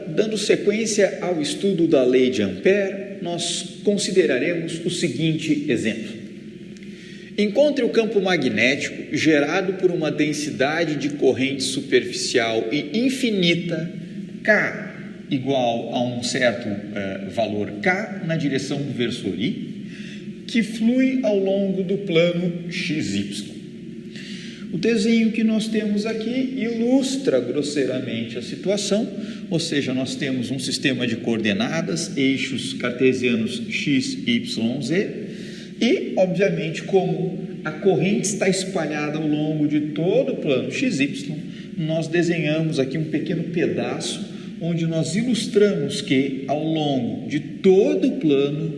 dando sequência ao estudo da lei de Ampère, nós consideraremos o seguinte exemplo. Encontre o campo magnético gerado por uma densidade de corrente superficial e infinita, K igual a um certo valor K na direção do versor I, que flui ao longo do plano XY. O desenho que nós temos aqui ilustra grosseiramente a situação, ou seja, nós temos um sistema de coordenadas, eixos cartesianos x, y, z, e, obviamente, como a corrente está espalhada ao longo de todo o plano XY, nós desenhamos aqui um pequeno pedaço onde nós ilustramos que, ao longo de todo o plano,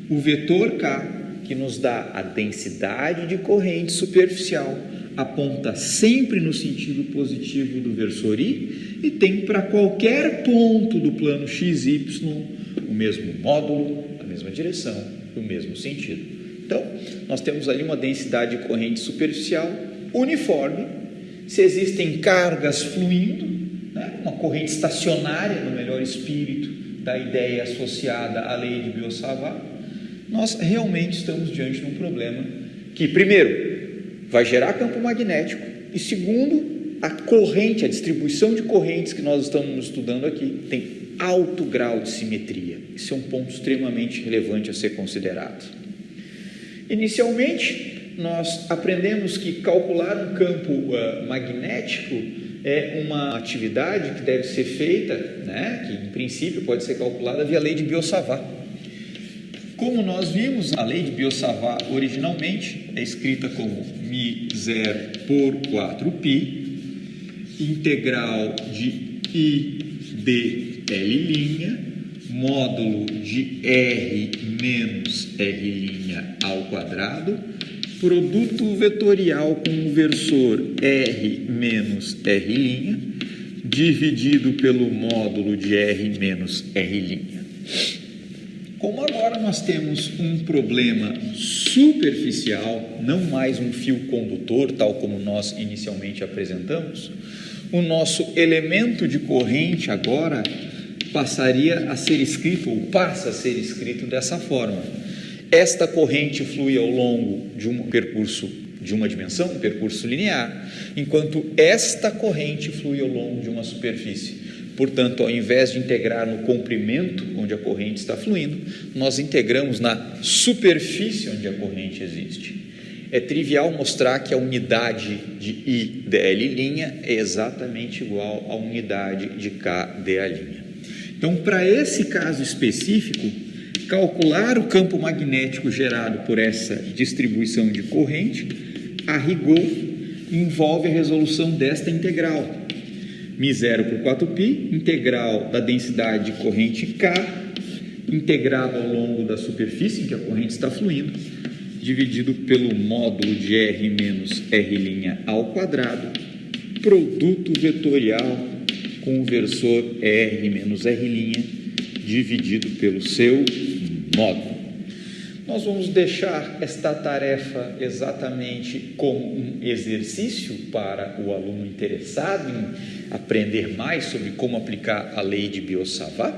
o vetor K, que nos dá a densidade de corrente superficial, aponta sempre no sentido positivo do versor I e tem para qualquer ponto do plano XY o mesmo módulo, a mesma direção, o mesmo sentido. Então, nós temos ali uma densidade de corrente superficial uniforme. Se existem cargas fluindo, uma corrente estacionária, no melhor espírito da ideia associada à lei de Biot-Savart, nós realmente estamos diante de um problema que, primeiro, vai gerar campo magnético e, segundo, a corrente, a distribuição de correntes que nós estamos estudando aqui tem alto grau de simetria. Isso é um ponto extremamente relevante a ser considerado. Inicialmente, nós aprendemos que calcular um campo magnético é uma atividade que deve ser feita, que em princípio pode ser calculada via lei de Biot-Savart. Como nós vimos, a lei de Biot-Savart originalmente é escrita como μ0 por 4π, integral de I dL', módulo de R menos R' ao quadrado, produto vetorial com o versor R menos R', dividido pelo módulo de R menos R'. Como agora nós temos um problema superficial, não mais um fio condutor, tal como nós inicialmente apresentamos, o nosso elemento de corrente agora passaria a ser escrito, ou passa a ser escrito dessa forma. Esta corrente flui ao longo de um percurso de uma dimensão, um percurso linear, enquanto esta corrente flui ao longo de uma superfície. Portanto, ao invés de integrar no comprimento onde a corrente está fluindo, nós integramos na superfície onde a corrente existe. É trivial mostrar que a unidade de I dL' é exatamente igual à unidade de K dA'. Então, para esse caso específico, calcular o campo magnético gerado por essa distribuição de corrente, a rigor, envolve a resolução desta integral. μ0 por 4π, integral da densidade de corrente K, integrado ao longo da superfície em que a corrente está fluindo, dividido pelo módulo de R menos R' ao quadrado, produto vetorial com o versor R menos R', dividido pelo seu módulo. Nós vamos deixar esta tarefa exatamente como um exercício para o aluno interessado em aprender mais sobre como aplicar a lei de Biot-Savart.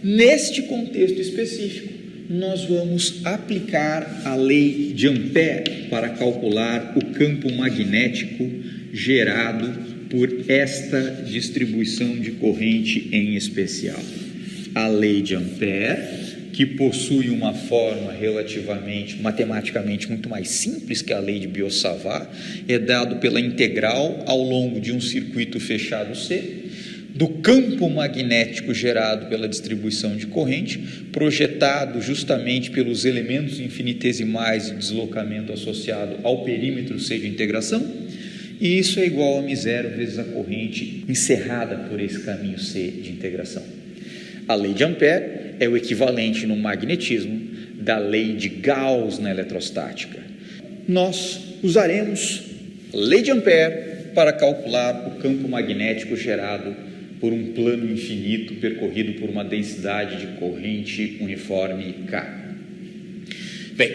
Neste contexto específico, nós vamos aplicar a lei de Ampère para calcular o campo magnético gerado por esta distribuição de corrente em especial. A lei de Ampère, que possui uma forma relativamente, matematicamente muito mais simples que a lei de Biot-Savart, é dado pela integral ao longo de um circuito fechado C, do campo magnético gerado pela distribuição de corrente, projetado justamente pelos elementos infinitesimais de deslocamento associado ao perímetro C de integração, e isso é igual a μ0 vezes a corrente encerrada por esse caminho C de integração. A lei de Ampère é o equivalente no magnetismo da lei de Gauss na eletrostática. Nós usaremos a lei de Ampère para calcular o campo magnético gerado por um plano infinito percorrido por uma densidade de corrente uniforme K. Bem,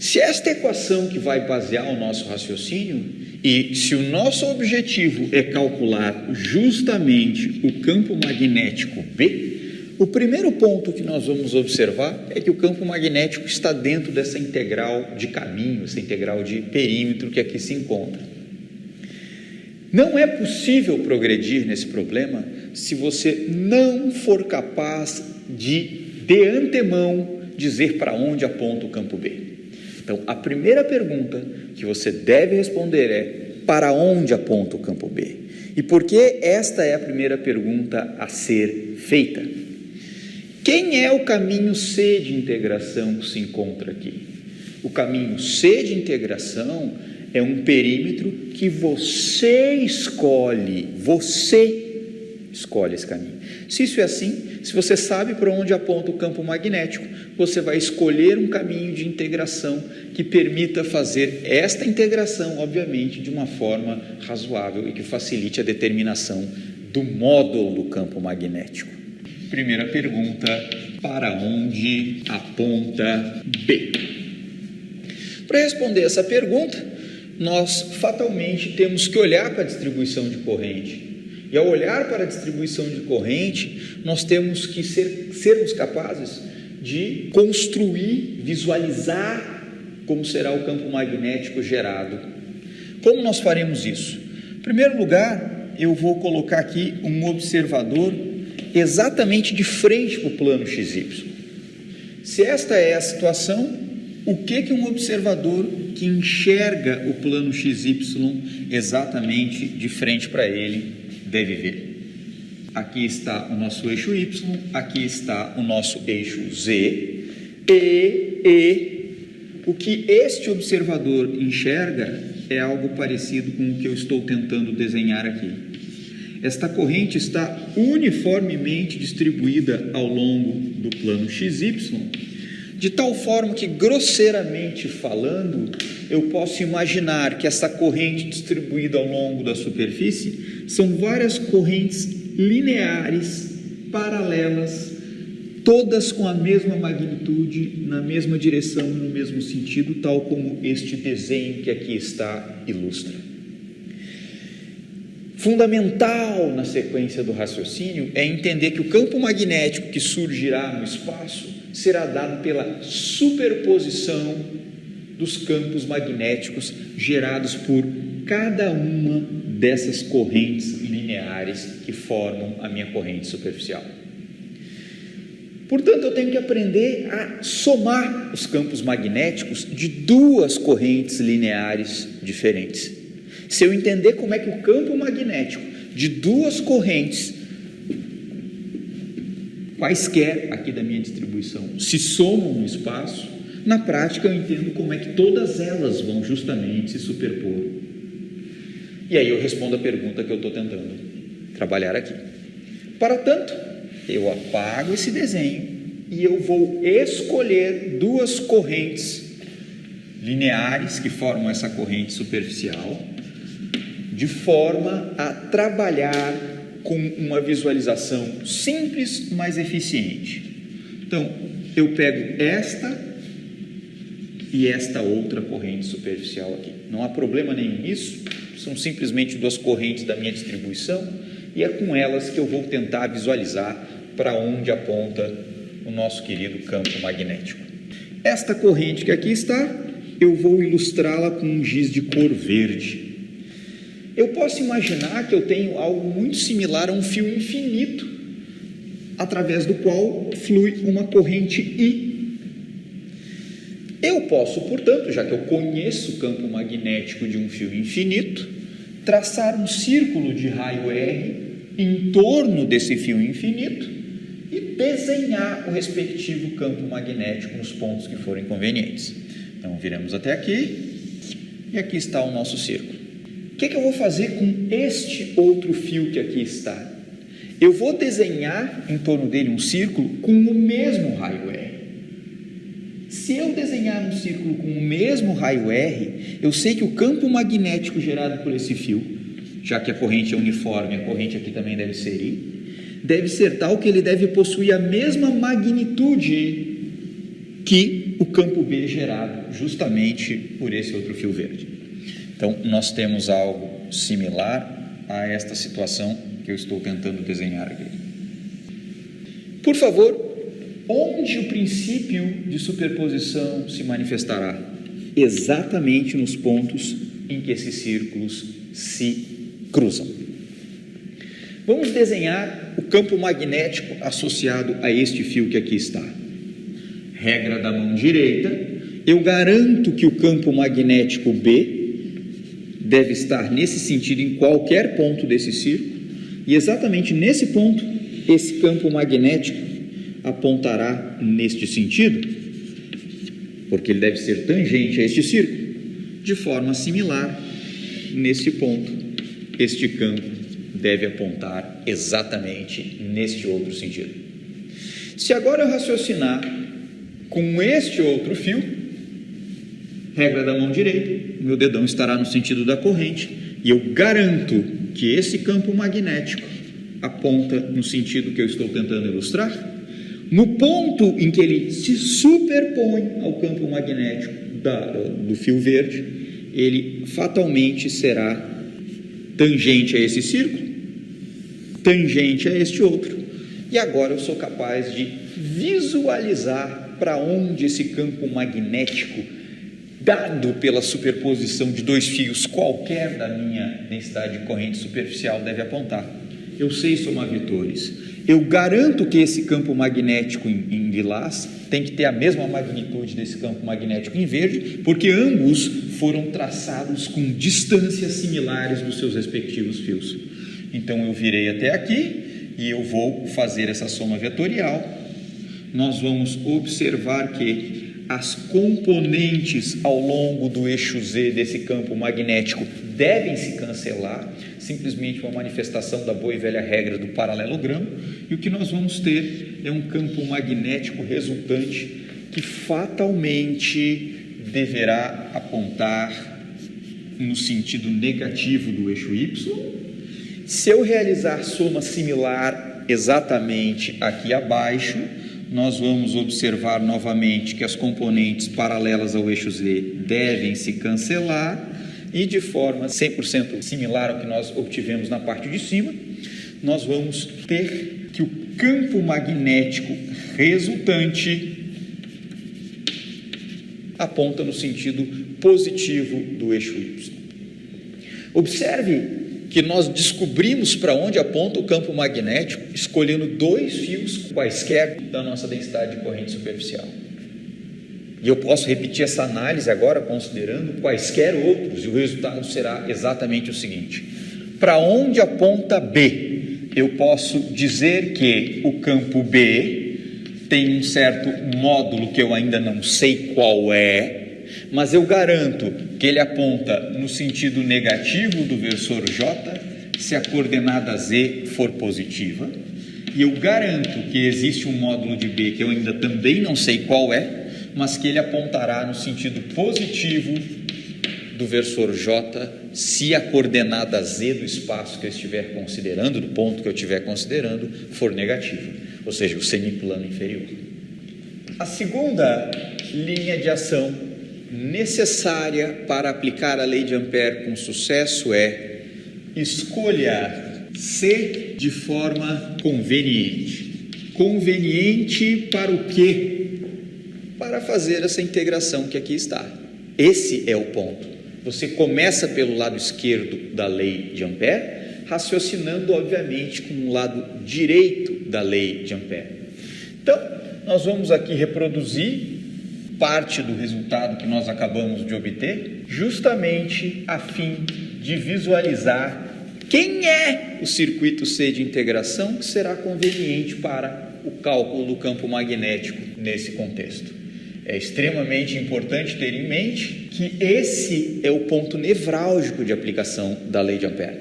Se esta equação que vai basear o nosso raciocínio, e se o nosso objetivo é calcular justamente o campo magnético B, o primeiro ponto que nós vamos observar é que o campo magnético está dentro dessa integral de caminho, essa integral de perímetro que aqui se encontra. Não é possível progredir nesse problema se você não for capaz de antemão, dizer para onde aponta o campo B. Então, a primeira pergunta que você deve responder é: para onde aponta o campo B? E por que esta é a primeira pergunta a ser feita? Quem é o caminho C de integração que se encontra aqui? O caminho C de integração é um perímetro que você escolhe esse caminho. Se isso é assim, se você sabe para onde aponta o campo magnético, você vai escolher um caminho de integração que permita fazer esta integração, obviamente, de uma forma razoável e que facilite a determinação do módulo do campo magnético. Primeira pergunta: para onde aponta B? Para responder essa pergunta, nós fatalmente temos que olhar para a distribuição de corrente. E ao olhar para a distribuição de corrente, nós temos que sermos capazes de construir, visualizar como será o campo magnético gerado. Como nós faremos isso? Em primeiro lugar, eu vou colocar aqui um observador exatamente de frente para o plano XY. Se esta é a situação, o que um observador que enxerga o plano XY exatamente de frente para ele deve ver? Aqui está o nosso eixo Y, aqui está o nosso eixo Z, o que este observador enxerga é algo parecido com o que eu estou tentando desenhar aqui. Esta corrente está uniformemente distribuída ao longo do plano XY, de tal forma que, grosseiramente falando, eu posso imaginar que essa corrente distribuída ao longo da superfície são várias correntes lineares, paralelas, todas com a mesma magnitude, na mesma direção e no mesmo sentido, tal como este desenho que aqui está ilustra. Fundamental na sequência do raciocínio é entender que o campo magnético que surgirá no espaço será dado pela superposição dos campos magnéticos gerados por cada uma dessas correntes lineares que formam a minha corrente superficial. Portanto, eu tenho que aprender a somar os campos magnéticos de duas correntes lineares diferentes. Se eu entender como é que o campo magnético de duas correntes, quaisquer aqui da minha distribuição, se somam no espaço, na prática eu entendo como é que todas elas vão justamente se superpor. E aí eu respondo a pergunta que eu estou tentando trabalhar aqui. Para tanto, eu apago esse desenho e eu vou escolher duas correntes lineares que formam essa corrente superficial, de forma a trabalhar com uma visualização simples, mas eficiente. Então, eu pego esta e esta outra corrente superficial aqui. Não há problema nenhum nisso, são simplesmente duas correntes da minha distribuição e é com elas que eu vou tentar visualizar para onde aponta o nosso querido campo magnético. Esta corrente que aqui está, eu vou ilustrá-la com um giz de cor verde. Eu posso imaginar que eu tenho algo muito similar a um fio infinito, através do qual flui uma corrente I. Eu posso, portanto, já que eu conheço o campo magnético de um fio infinito, traçar um círculo de raio R em torno desse fio infinito e desenhar o respectivo campo magnético nos pontos que forem convenientes. Então, viremos até aqui e aqui está o nosso círculo. O que eu vou fazer com este outro fio que aqui está? Eu vou desenhar em torno dele um círculo com o mesmo raio R. Se eu desenhar um círculo com o mesmo raio R, eu sei que o campo magnético gerado por esse fio, já que a corrente é uniforme, a corrente aqui também deve ser I, deve ser tal que ele deve possuir a mesma magnitude que e o campo B gerado justamente por esse outro fio verde. Então, nós temos algo similar a esta situação que eu estou tentando desenhar aqui. Por favor, onde o princípio de superposição se manifestará? Exatamente nos pontos em que esses círculos se cruzam. Vamos desenhar o campo magnético associado a este fio que aqui está. Regra da mão direita, eu garanto que o campo magnético B deve estar nesse sentido em qualquer ponto desse círculo, e exatamente nesse ponto, esse campo magnético apontará neste sentido, porque ele deve ser tangente a este círculo. De forma similar, nesse ponto, este campo deve apontar exatamente neste outro sentido. Se agora eu raciocinar com este outro fio, regra da mão direita, meu dedão estará no sentido da corrente, e eu garanto que esse campo magnético aponta no sentido que eu estou tentando ilustrar. No ponto em que ele se superpõe ao campo magnético do fio verde, ele fatalmente será tangente a esse círculo, tangente a este outro. E agora eu sou capaz de visualizar para onde esse campo magnético, dado pela superposição de dois fios qualquer da minha densidade de corrente superficial, deve apontar. Eu sei somar vetores. Eu garanto que esse campo magnético em lilás tem que ter a mesma magnitude desse campo magnético em verde, porque ambos foram traçados com distâncias similares dos seus respectivos fios. Então eu virei até aqui e eu vou fazer essa soma vetorial. Nós vamos observar que as componentes ao longo do eixo Z desse campo magnético devem se cancelar, simplesmente uma manifestação da boa e velha regra do paralelogramo, e o que nós vamos ter é um campo magnético resultante que fatalmente deverá apontar no sentido negativo do eixo Y. Se eu realizar soma similar exatamente aqui abaixo, nós vamos observar novamente que as componentes paralelas ao eixo Z devem se cancelar, e de forma 100% similar ao que nós obtivemos na parte de cima, nós vamos ter que o campo magnético resultante aponta no sentido positivo do eixo Y. Observe que nós descobrimos para onde aponta o campo magnético escolhendo dois fios quaisquer da nossa densidade de corrente superficial. E eu posso repetir essa análise agora considerando quaisquer outros, e o resultado será exatamente o seguinte: para onde aponta B, eu posso dizer que o campo B tem um certo módulo que eu ainda não sei qual é, mas eu garanto que ele aponta no sentido negativo do versor J se a coordenada Z for positiva, e eu garanto que existe um módulo de B que eu ainda também não sei qual é, mas que ele apontará no sentido positivo do versor J se a coordenada Z do espaço que eu estiver considerando, do ponto que eu estiver considerando, for negativa, ou seja, o semiplano inferior. A segunda linha de ação necessária para aplicar a lei de Ampère com sucesso é: escolha C de forma conveniente. Conveniente para o quê? Para fazer essa integração que aqui está. Esse é o ponto. Você começa pelo lado esquerdo da lei de Ampère, raciocinando, obviamente, com o lado direito da lei de Ampère. Então, nós vamos aqui reproduzir parte do resultado que nós acabamos de obter, justamente a fim de visualizar quem é o circuito C de integração que será conveniente para o cálculo do campo magnético nesse contexto. É extremamente importante ter em mente que esse é o ponto nevrálgico de aplicação da lei de Ampère.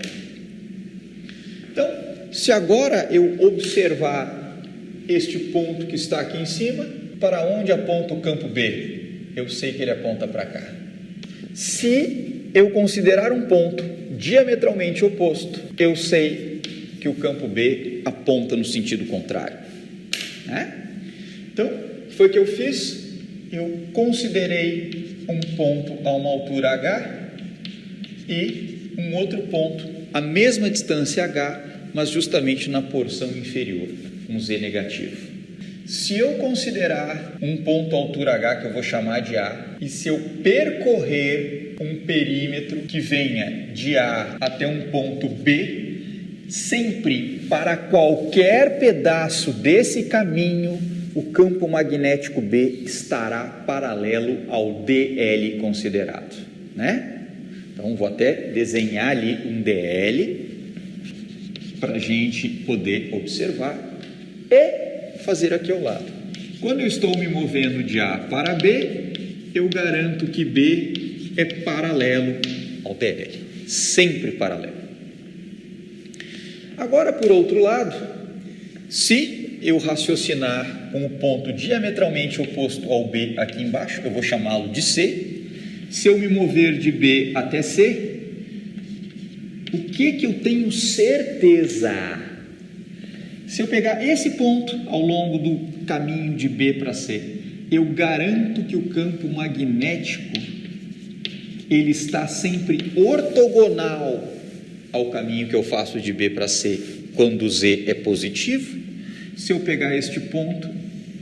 Então, se agora eu observar este ponto que está aqui em cima, para onde aponta o campo B? Eu sei que ele aponta para cá. Se eu considerar um ponto diametralmente oposto, eu sei que o campo B aponta no sentido contrário, né? Então, foi o que eu fiz. eu considerei um ponto a uma altura h e um outro ponto a mesma distância h, mas justamente na porção inferior, um z negativo. Se eu considerar um ponto à altura h que eu vou chamar de A, e se eu percorrer um perímetro que venha de A até um ponto B, sempre para qualquer pedaço desse caminho, o campo magnético B estará paralelo ao DL considerado, né? Então, vou até desenhar ali um DL para a gente poder observar e fazer aqui ao lado. Quando eu estou me movendo de A para B, eu garanto que B é paralelo ao DL, sempre paralelo. Agora, por outro lado, se eu raciocinar com o ponto diametralmente oposto ao B aqui embaixo, eu vou chamá-lo de C. Se eu me mover de B até C, o que eu tenho certeza? Se eu pegar esse ponto ao longo do caminho de B para C, eu garanto que o campo magnético ele está sempre ortogonal ao caminho que eu faço de B para C quando Z é positivo. Se eu pegar este ponto,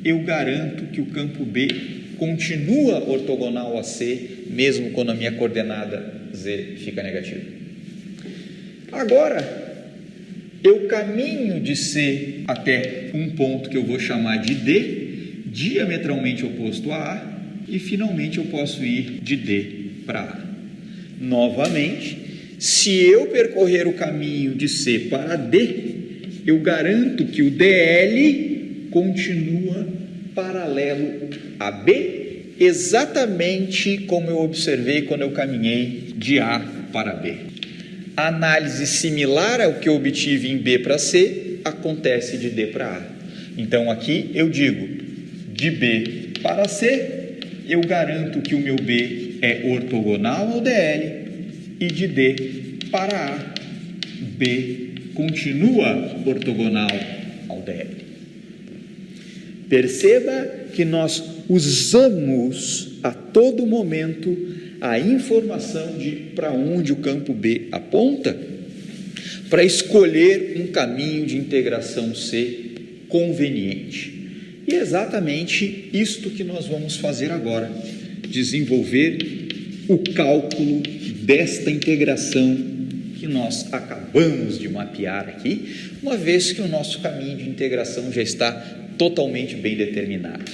eu garanto que o campo B continua ortogonal a C, mesmo quando a minha coordenada Z fica negativa. Agora, eu caminho de C até um ponto que eu vou chamar de D, diametralmente oposto a A, e finalmente eu posso ir de D para A. Novamente, se eu percorrer o caminho de C para D, eu garanto que o DL continua paralelo a B, exatamente como eu observei quando eu caminhei de A para B. A análise similar ao que eu obtive em B para C acontece de D para A. Então aqui eu digo de B para C, eu garanto que o meu B é ortogonal ao DL, e de D para A, B continua ortogonal ao DL. Perceba que nós usamos a todo momento a informação de para onde o campo B aponta para escolher um caminho de integração C conveniente. E é exatamente isto que nós vamos fazer agora, desenvolver o cálculo desta integração que nós acabamos de mapear aqui, uma vez que o nosso caminho de integração já está totalmente bem determinado.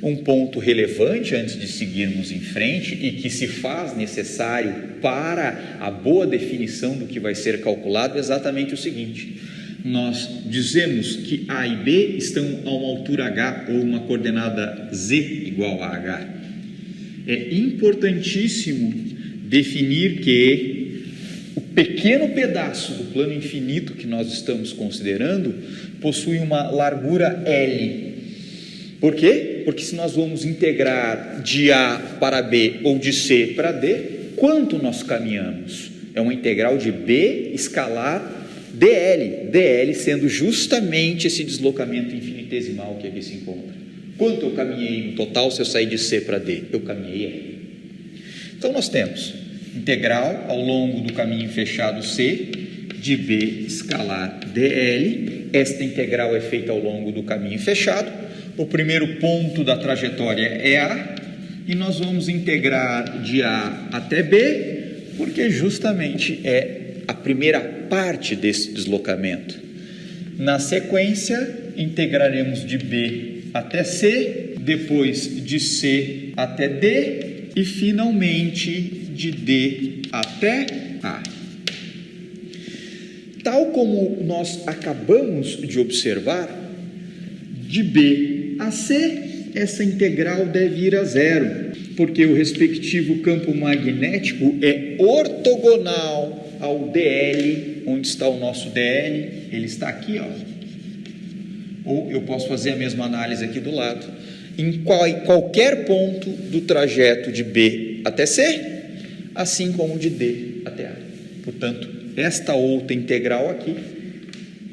Um ponto relevante antes de seguirmos em frente e que se faz necessário para a boa definição do que vai ser calculado é exatamente o seguinte: nós dizemos que A e B estão a uma altura H ou uma coordenada Z igual a H. É importantíssimo definir que o pequeno pedaço do plano infinito que nós estamos considerando possui uma largura L. Por quê? Porque se nós vamos integrar de A para B ou de C para D, quanto nós caminhamos? É uma integral de B escalar DL, DL sendo justamente esse deslocamento infinitesimal que aqui se encontra. Quanto eu caminhei no total se eu sair de C para D? Eu caminhei L. Então nós temos integral ao longo do caminho fechado C de B escalar DL. Esta integral é feita ao longo do caminho fechado. O primeiro ponto da trajetória é A, e nós vamos integrar de A até B, porque justamente é a primeira parte desse deslocamento. Na sequência, integraremos de B até C, depois de C até D, e finalmente de D até A. Tal como nós acabamos de observar, de B a C, essa integral deve ir a zero, porque o respectivo campo magnético é ortogonal ao DL. Onde está o nosso DL? Ele está aqui, ó. Ou eu posso fazer a mesma análise aqui do lado. Em qualquer ponto do trajeto de B até C, assim como de D até A. Portanto, esta outra integral aqui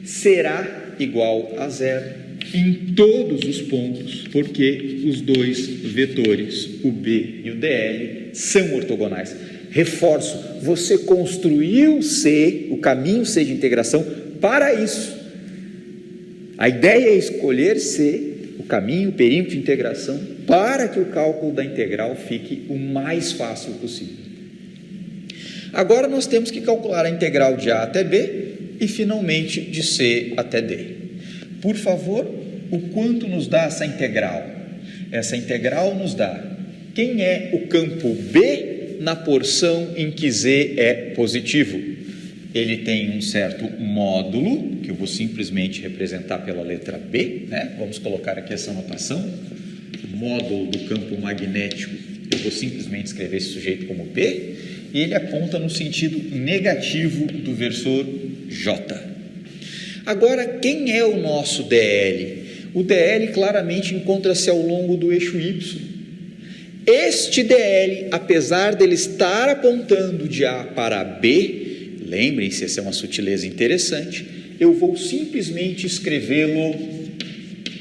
será igual a zero, em todos os pontos, porque os dois vetores, o B e o DL, são ortogonais. Reforço, você construiu C, o caminho C de integração, para isso. A ideia é escolher C, o caminho, o perímetro de integração, para que o cálculo da integral fique o mais fácil possível. Agora nós temos que calcular a integral de A até B e, finalmente, de C até D. Por favor, o quanto nos dá essa integral? Essa integral nos dá quem é o campo B na porção em que Z é positivo. Ele tem um certo módulo, que eu vou simplesmente representar pela letra B, né? Vamos colocar aqui essa notação. O módulo do campo magnético, eu vou simplesmente escrever esse sujeito como B, e ele aponta no sentido negativo do versor J. Agora, quem é o nosso DL? O DL claramente encontra-se ao longo do eixo Y. Este DL, apesar dele estar apontando de A para B, lembrem-se, essa é uma sutileza interessante, eu vou simplesmente escrevê-lo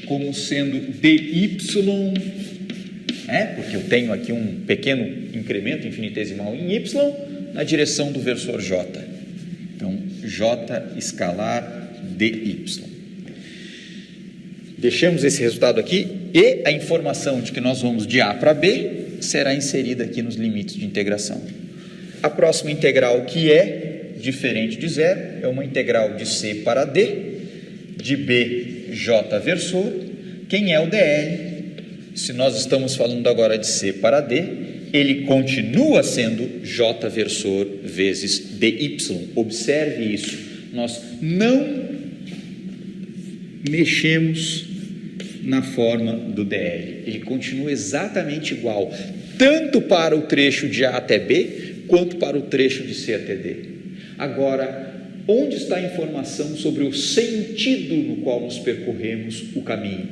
como sendo dy, porque eu tenho aqui um pequeno incremento infinitesimal em y na direção do versor j. Então, j escalar dy. Deixamos esse resultado aqui e a informação de que nós vamos de A para B será inserida aqui nos limites de integração. A próxima integral, que é diferente de zero, é uma integral de C para D, de B, J versor. Quem é o DL? Se nós estamos falando agora de C para D, ele continua sendo J versor vezes dy. Observe isso. Nós não mexemos na forma do DL. Ele continua exatamente igual, tanto para o trecho de A até B, quanto para o trecho de C até D. Agora, onde está a informação sobre o sentido no qual nós percorremos o caminho?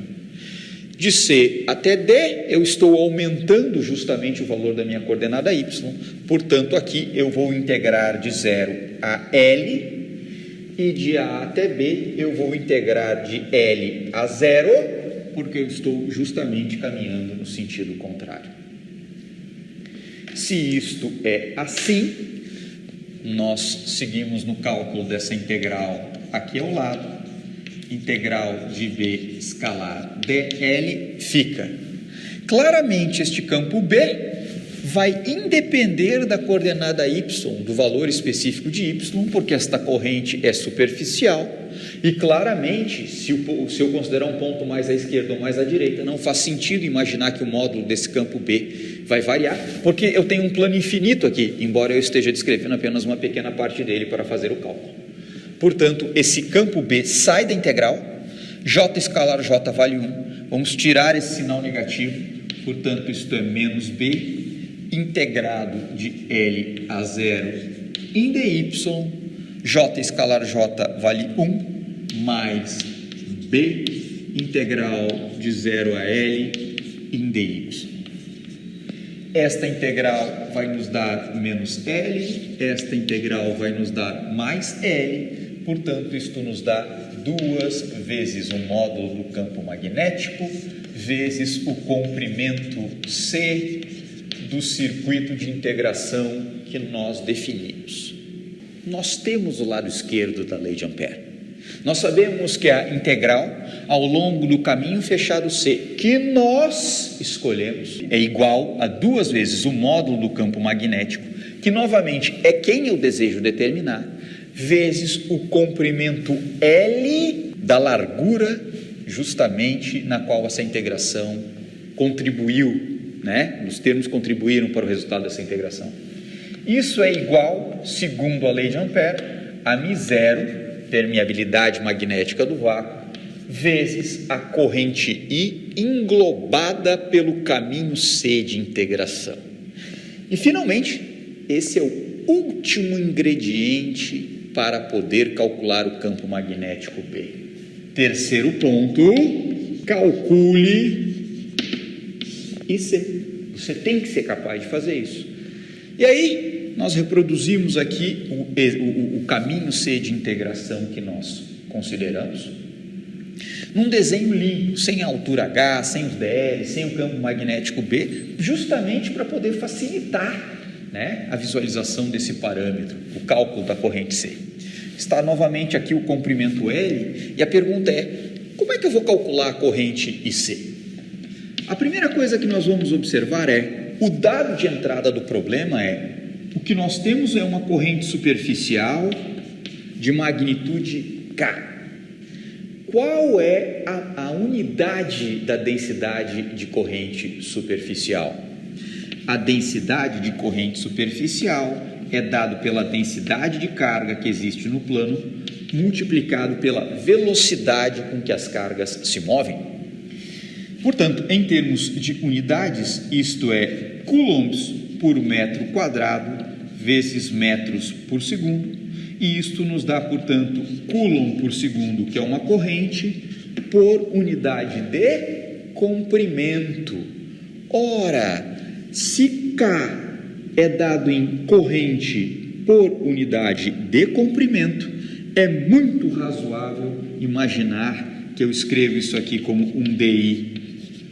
De C até D, eu estou aumentando justamente o valor da minha coordenada y, portanto, aqui eu vou integrar de 0 a L, e de A até B, eu vou integrar de L a 0, porque eu estou justamente caminhando no sentido contrário. Se isto é assim, nós seguimos no cálculo dessa integral aqui ao lado. Integral de B escalar dl fica. Claramente, este campo B vai independer da coordenada y, do valor específico de y, porque esta corrente é superficial. E claramente, se eu considerar um ponto mais à esquerda ou mais à direita, não faz sentido imaginar que o módulo desse campo B vai variar, porque eu tenho um plano infinito aqui, embora eu esteja descrevendo apenas uma pequena parte dele para fazer o cálculo. Portanto, esse campo B sai da integral, J escalar J vale 1, vamos tirar esse sinal negativo, portanto, isto é menos B, integrado de L a 0 em dy, J escalar J vale 1, mais B integral de 0 a L em dy. Esta integral vai nos dar menos L, esta integral vai nos dar mais L, portanto, isto nos dá 2 vezes o módulo do campo magnético, vezes o comprimento C do circuito de integração que nós definimos. Nós temos o lado esquerdo da lei de Ampère. Nós sabemos que a integral ao longo do caminho fechado C, que nós escolhemos, é igual a 2 vezes o módulo do campo magnético, que novamente é quem eu desejo determinar, vezes o comprimento L da largura justamente na qual essa integração contribuiu, os termos contribuíram para o resultado dessa integração. Isso é igual, segundo a lei de Ampère, a μ0, permeabilidade magnética do vácuo, vezes a corrente I englobada pelo caminho C de integração. E, finalmente, esse é o último ingrediente para poder calcular o campo magnético B. Terceiro ponto, calcule IC. Você tem que ser capaz de fazer isso. E aí, nós reproduzimos aqui o caminho C de integração que nós consideramos. num desenho limpo, sem a altura H, sem os DL, sem o campo magnético B, justamente para poder facilitar, né, a visualização desse parâmetro, o cálculo da corrente C. Está novamente aqui o comprimento L, e a pergunta é: como é que eu vou calcular a corrente IC? A primeira coisa que nós vamos observar é, o dado de entrada do problema é, o que nós temos é uma corrente superficial de magnitude K. Qual é a unidade da densidade de corrente superficial? A densidade de corrente superficial é dado pela densidade de carga que existe no plano, multiplicado pela velocidade com que as cargas se movem. Portanto, em termos de unidades, isto é coulombs por metro quadrado vezes metros por segundo, e isto nos dá, portanto, coulomb por segundo, que é uma corrente, por unidade de comprimento. Ora, se K é dado em corrente por unidade de comprimento, é muito razoável imaginar que eu escrevo isso aqui como um DI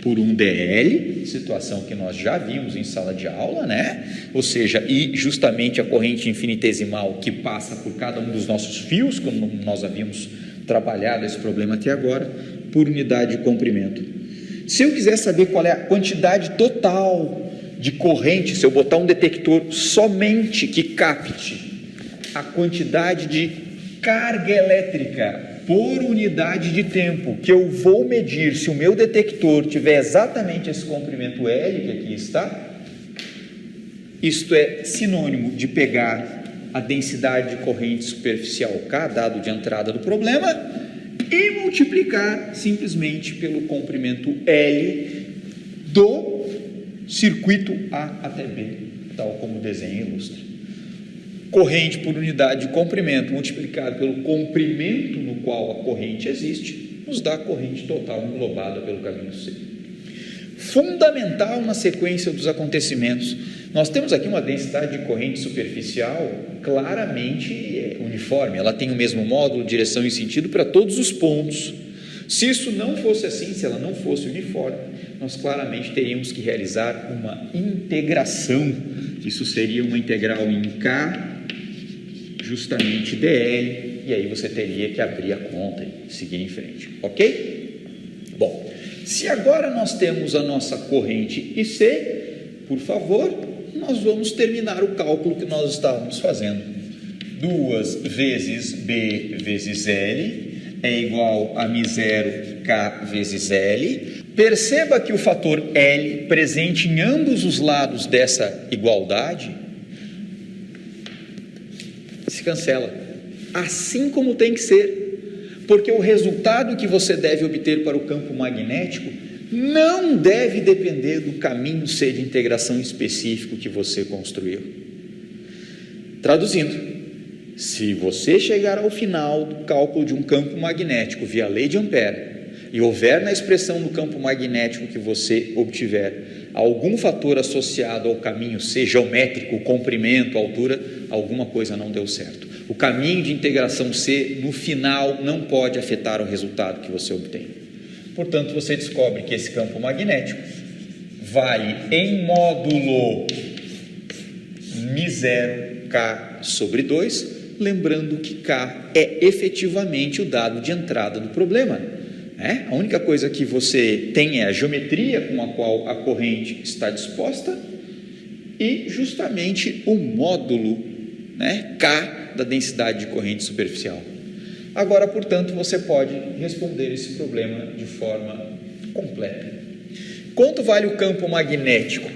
por um DL, situação que nós já vimos em sala de aula, né? Ou seja, e justamente a corrente infinitesimal que passa por cada um dos nossos fios, como nós havíamos trabalhado esse problema até agora, por unidade de comprimento. Se eu quiser saber qual é a quantidade total de corrente, se eu botar um detector somente que capte a quantidade de carga elétrica por unidade de tempo, que eu vou medir, se o meu detector tiver exatamente esse comprimento L, que aqui está, isto é sinônimo de pegar a densidade de corrente superficial K, dado de entrada do problema, e multiplicar simplesmente pelo comprimento L do circuito A até B, tal como o desenho ilustra. Corrente por unidade de comprimento multiplicado pelo comprimento no qual a corrente existe, nos dá a corrente total englobada pelo caminho C. Fundamental na sequência dos acontecimentos, nós temos aqui uma densidade de corrente superficial claramente uniforme, ela tem o mesmo módulo, direção e sentido para todos os pontos. Se isso não fosse assim, se ela não fosse uniforme, nós claramente teríamos que realizar uma integração. Isso seria uma integral em K, justamente DL, e aí você teria que abrir a conta e seguir em frente, ok? Bom, se agora nós temos a nossa corrente IC, por favor, nós vamos terminar o cálculo que nós estávamos fazendo. 2 vezes B vezes L é igual a μ0 K vezes L. Perceba que o fator L presente em ambos os lados dessa igualdade se cancela, assim como tem que ser, porque o resultado que você deve obter para o campo magnético não deve depender do caminho C de integração específico que você construiu. Traduzindo, se você chegar ao final do cálculo de um campo magnético via lei de Ampère e houver na expressão do campo magnético que você obtiver algum fator associado ao caminho C geométrico, comprimento, altura, alguma coisa não deu certo. O caminho de integração C no final não pode afetar o resultado que você obtém. Portanto, você descobre que esse campo magnético vale em módulo μ0 K sobre 2, lembrando que K é efetivamente o dado de entrada do problema. A única coisa que você tem é a geometria com a qual a corrente está disposta e justamente o módulo, K da densidade de corrente superficial. Agora, portanto, você pode responder esse problema de forma completa. Quanto vale o campo magnético?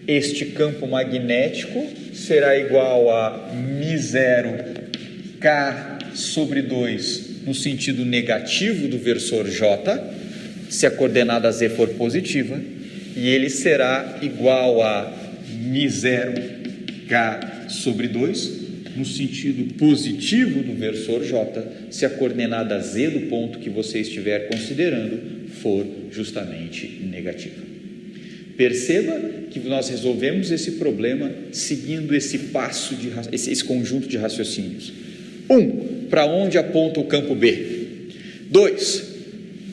Este campo magnético será igual a μ0 K sobre 2 no sentido negativo do versor J, se a coordenada Z for positiva, e ele será igual a μ0 K sobre 2 no sentido positivo do versor J, se a coordenada Z do ponto que você estiver considerando for justamente negativa. Perceba que nós resolvemos esse problema seguindo esse passo, esse conjunto de raciocínios. 1. Para onde aponta o campo B? 2.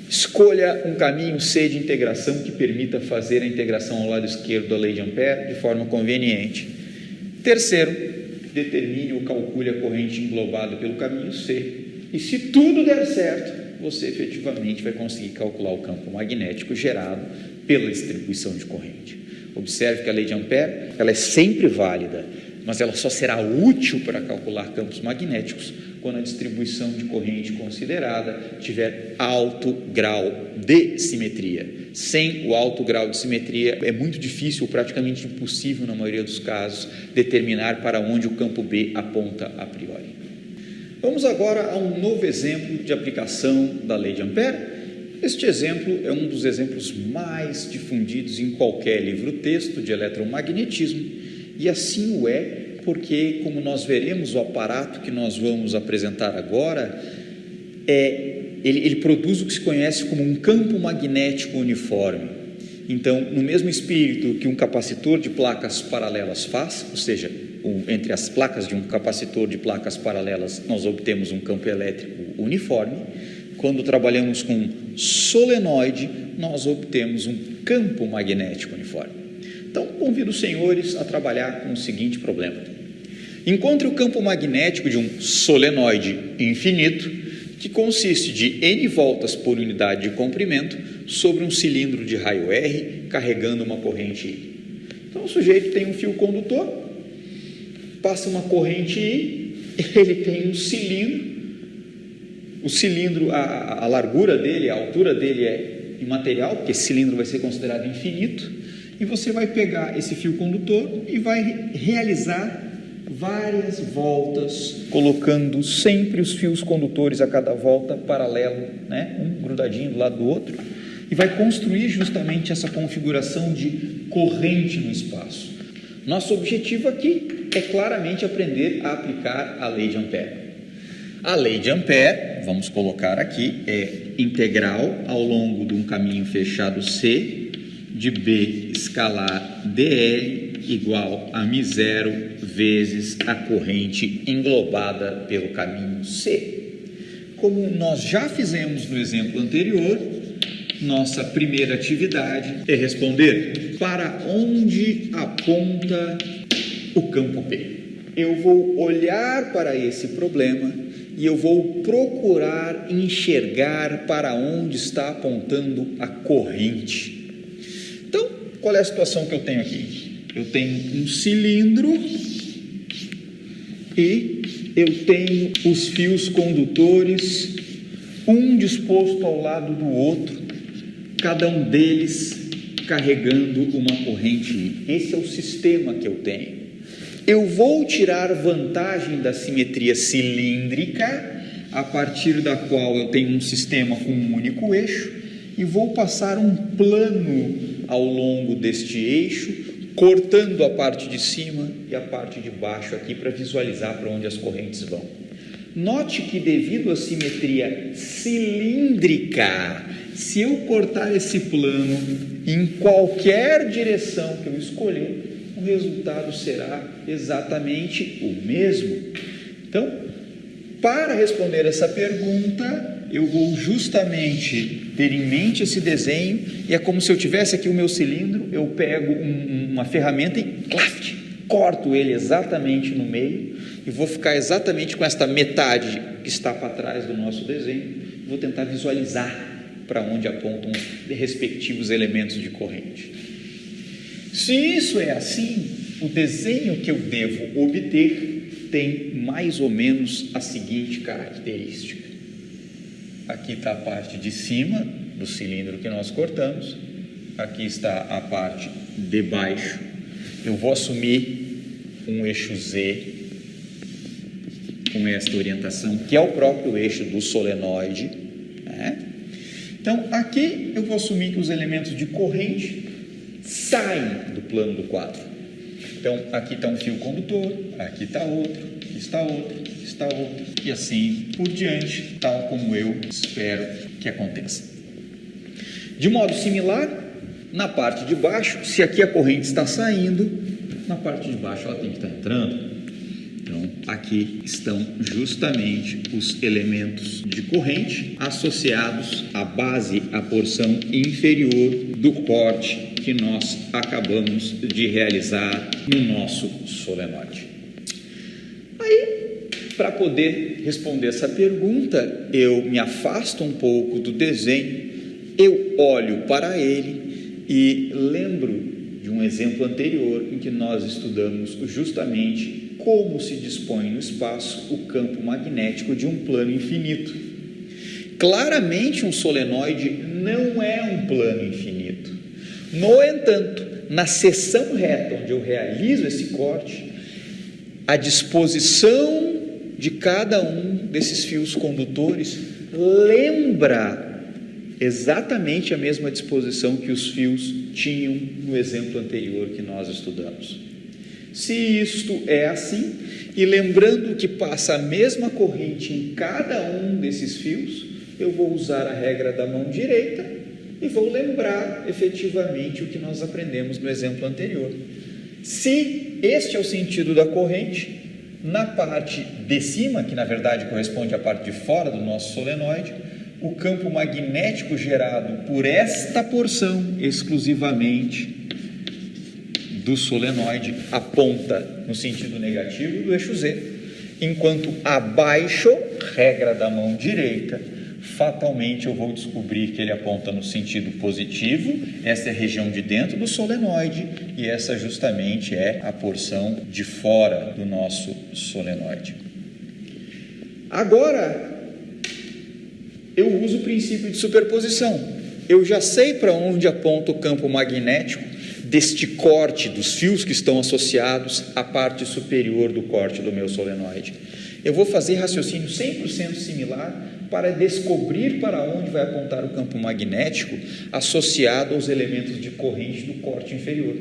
Escolha um caminho C de integração que permita fazer a integração ao lado esquerdo da lei de Ampère de forma conveniente. Terceiro, determine ou calcule a corrente englobada pelo caminho C. E se tudo der certo, você efetivamente vai conseguir calcular o campo magnético gerado pela distribuição de corrente. Observe que a lei de Ampère, ela é sempre válida, mas ela só será útil para calcular campos magnéticos quando a distribuição de corrente considerada tiver alto grau de simetria. Sem o alto grau de simetria, é muito difícil, ou praticamente impossível, na maioria dos casos, determinar para onde o campo B aponta a priori. Vamos agora a um novo exemplo de aplicação da lei de Ampère. Este exemplo é um dos exemplos mais difundidos em qualquer livro-texto de eletromagnetismo, e assim o é porque, como nós veremos, o aparato que nós vamos apresentar agora, ele produz o que se conhece como um campo magnético uniforme. Então, no mesmo espírito que um capacitor de placas paralelas faz, ou seja, entre as placas de um capacitor de placas paralelas, nós obtemos um campo elétrico uniforme. Quando trabalhamos com solenoide, nós obtemos um campo magnético uniforme. Então, convido os senhores a trabalhar com o seguinte problema. Encontre o campo magnético de um solenoide infinito, que consiste de N voltas por unidade de comprimento sobre um cilindro de raio R, carregando uma corrente I. Então, o sujeito tem um fio condutor, passa uma corrente I, ele tem um cilindro, o cilindro, a largura dele, a altura dele é imaterial, porque esse cilindro vai ser considerado infinito, e você vai pegar esse fio condutor e vai realizar várias voltas, colocando sempre os fios condutores a cada volta paralelo, né? Um grudadinho do lado do outro, e vai construir justamente essa configuração de corrente no espaço. Nosso objetivo aqui é claramente aprender a aplicar a lei de Ampère. A lei de Ampère, vamos colocar aqui, é integral ao longo de um caminho fechado C de B escalar dl igual a μ0 vezes a corrente englobada pelo caminho C. Como nós já fizemos no exemplo anterior, nossa primeira atividade é responder para onde aponta o campo B. Eu vou olhar para esse problema e eu vou procurar enxergar para onde está apontando a corrente. Então, qual é a situação que eu tenho aqui? Eu tenho um cilindro e eu tenho os fios condutores, um disposto ao lado do outro, cada um deles carregando uma corrente I. Esse é o sistema que eu tenho. Eu vou tirar vantagem da simetria cilíndrica, a partir da qual eu tenho um sistema com um único eixo, e vou passar um plano ao longo deste eixo, cortando a parte de cima e a parte de baixo aqui para visualizar para onde as correntes vão. Note que devido à simetria cilíndrica, se eu cortar esse plano em qualquer direção que eu escolher, o resultado será exatamente o mesmo. Então, para responder essa pergunta, eu vou justamente ter em mente esse desenho, e é como se eu tivesse aqui o meu cilindro, eu pego uma ferramenta e corto ele exatamente no meio, e vou ficar exatamente com esta metade que está para trás do nosso desenho, e vou tentar visualizar para onde apontam os respectivos elementos de corrente. Se isso é assim, o desenho que eu devo obter tem mais ou menos a seguinte característica. Aqui está a parte de cima do cilindro que nós cortamos, aqui está a parte de baixo. Eu vou assumir um eixo Z com esta orientação, que é o próprio eixo do solenoide, né? Então, aqui eu vou assumir que os elementos de corrente saem do plano do quadro. Então, aqui está um fio condutor, aqui está outro, aqui está outro, aqui está outro, e assim por diante, tal como eu espero que aconteça. De modo similar, na parte de baixo, se aqui a corrente está saindo, na parte de baixo ela tem que estar entrando. Então, aqui estão justamente os elementos de corrente associados à base, à porção inferior do corte que nós acabamos de realizar no nosso solenoide. Aí, para poder responder essa pergunta, eu me afasto um pouco do desenho, eu olho para ele e lembro de um exemplo anterior em que nós estudamos justamente como se dispõe no espaço o campo magnético de um plano infinito. Claramente, um solenoide não é um plano infinito. No entanto, na seção reta onde eu realizo esse corte, a disposição de cada um desses fios condutores lembra exatamente a mesma disposição que os fios tinham no exemplo anterior que nós estudamos. Se isto é assim, e lembrando que passa a mesma corrente em cada um desses fios, eu vou usar a regra da mão direita e vou lembrar efetivamente o que nós aprendemos no exemplo anterior. Se este é o sentido da corrente, na parte de cima, que na verdade corresponde à parte de fora do nosso solenoide, o campo magnético gerado por esta porção exclusivamente do solenoide aponta no sentido negativo do eixo Z, enquanto abaixo, regra da mão direita, fatalmente eu vou descobrir que ele aponta no sentido positivo. Essa é a região de dentro do solenoide e essa justamente é a porção de fora do nosso solenoide. Agora, eu uso o princípio de superposição. Eu já sei para onde aponta o campo magnético deste corte dos fios que estão associados à parte superior do corte do meu solenoide. Eu vou fazer raciocínio 100% similar para descobrir para onde vai apontar o campo magnético associado aos elementos de corrente do corte inferior.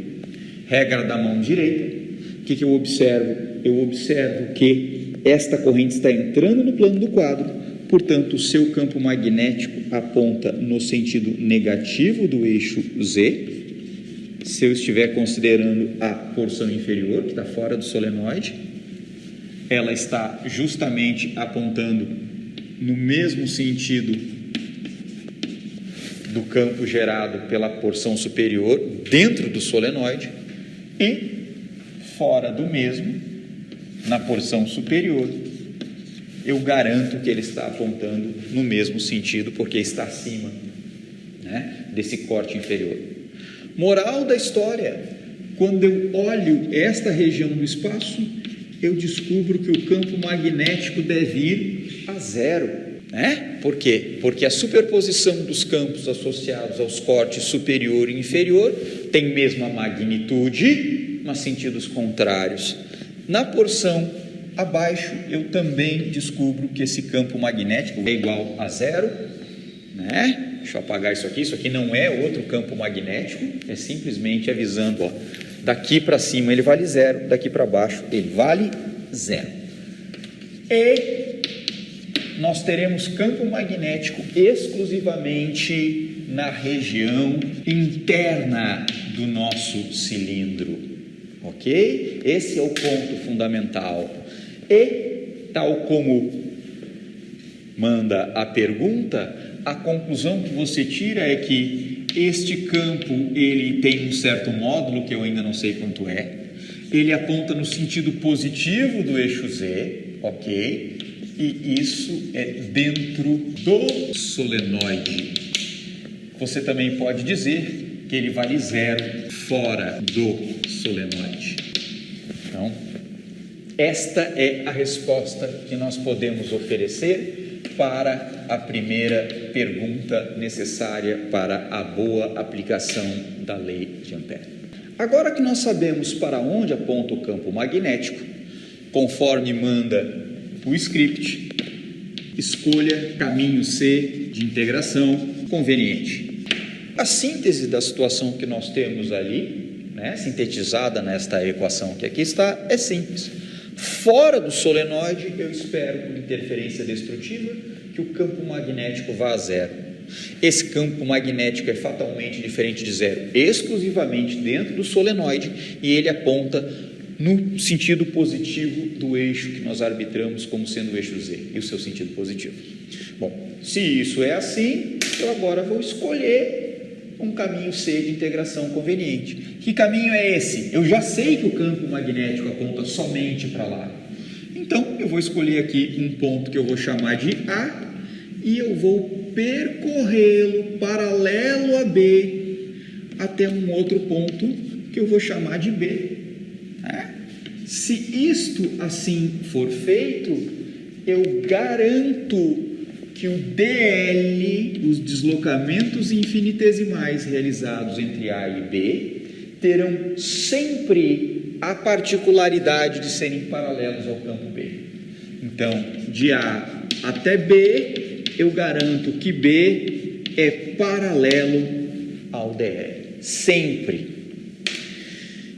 Regra da mão direita. O que eu observo? Eu observo que esta corrente está entrando no plano do quadro, portanto, o seu campo magnético aponta no sentido negativo do eixo Z. Se eu estiver considerando a porção inferior, que está fora do solenoide, ela está justamente apontando no mesmo sentido do campo gerado pela porção superior dentro do solenoide e fora do mesmo, na porção superior, eu garanto que ele está apontando no mesmo sentido, porque está acima, né, desse corte inferior. Moral da história: quando eu olho esta região do espaço, eu descubro que o campo magnético deve ir a zero, né? Por quê? Porque a superposição dos campos associados aos cortes superior e inferior tem mesma magnitude, mas sentidos contrários. Na porção abaixo, eu também descubro que esse campo magnético é igual a zero, né? Deixa eu apagar isso aqui não é outro campo magnético, é simplesmente avisando, ó, daqui para cima ele vale zero, daqui para baixo ele vale zero. E nós teremos campo magnético exclusivamente na região interna do nosso cilindro, ok? Esse é o ponto fundamental. E, tal como manda a pergunta, a conclusão que você tira é que este campo ele tem um certo módulo que eu ainda não sei quanto é, ele aponta no sentido positivo do eixo Z, ok? E isso é dentro do solenoide. Você também pode dizer que ele vale zero fora do solenoide. Então, esta é a resposta que nós podemos oferecer para a primeira pergunta necessária para a boa aplicação da lei de Ampère. Agora que nós sabemos para onde aponta o campo magnético, conforme manda o script, escolha caminho C de integração conveniente. A síntese da situação que nós temos ali, né, sintetizada nesta equação que aqui está, é simples. Fora do solenoide, eu espero, por interferência destrutiva, que o campo magnético vá a zero. Esse campo magnético é fatalmente diferente de zero, exclusivamente dentro do solenoide, e ele aponta no sentido positivo do eixo que nós arbitramos como sendo o eixo Z e o seu sentido positivo. Bom, se isso é assim, eu agora vou escolher um caminho C de integração conveniente. Que caminho é esse? Eu já sei que o campo magnético aponta somente para lá. Então, eu vou escolher aqui um ponto que eu vou chamar de A e eu vou percorrê-lo paralelo a B até um outro ponto que eu vou chamar de B. Se isto assim for feito, eu garanto que o DL, os deslocamentos infinitesimais realizados entre A e B, terão sempre a particularidade de serem paralelos ao campo B. Então, de A até B, eu garanto que B é paralelo ao DL, sempre.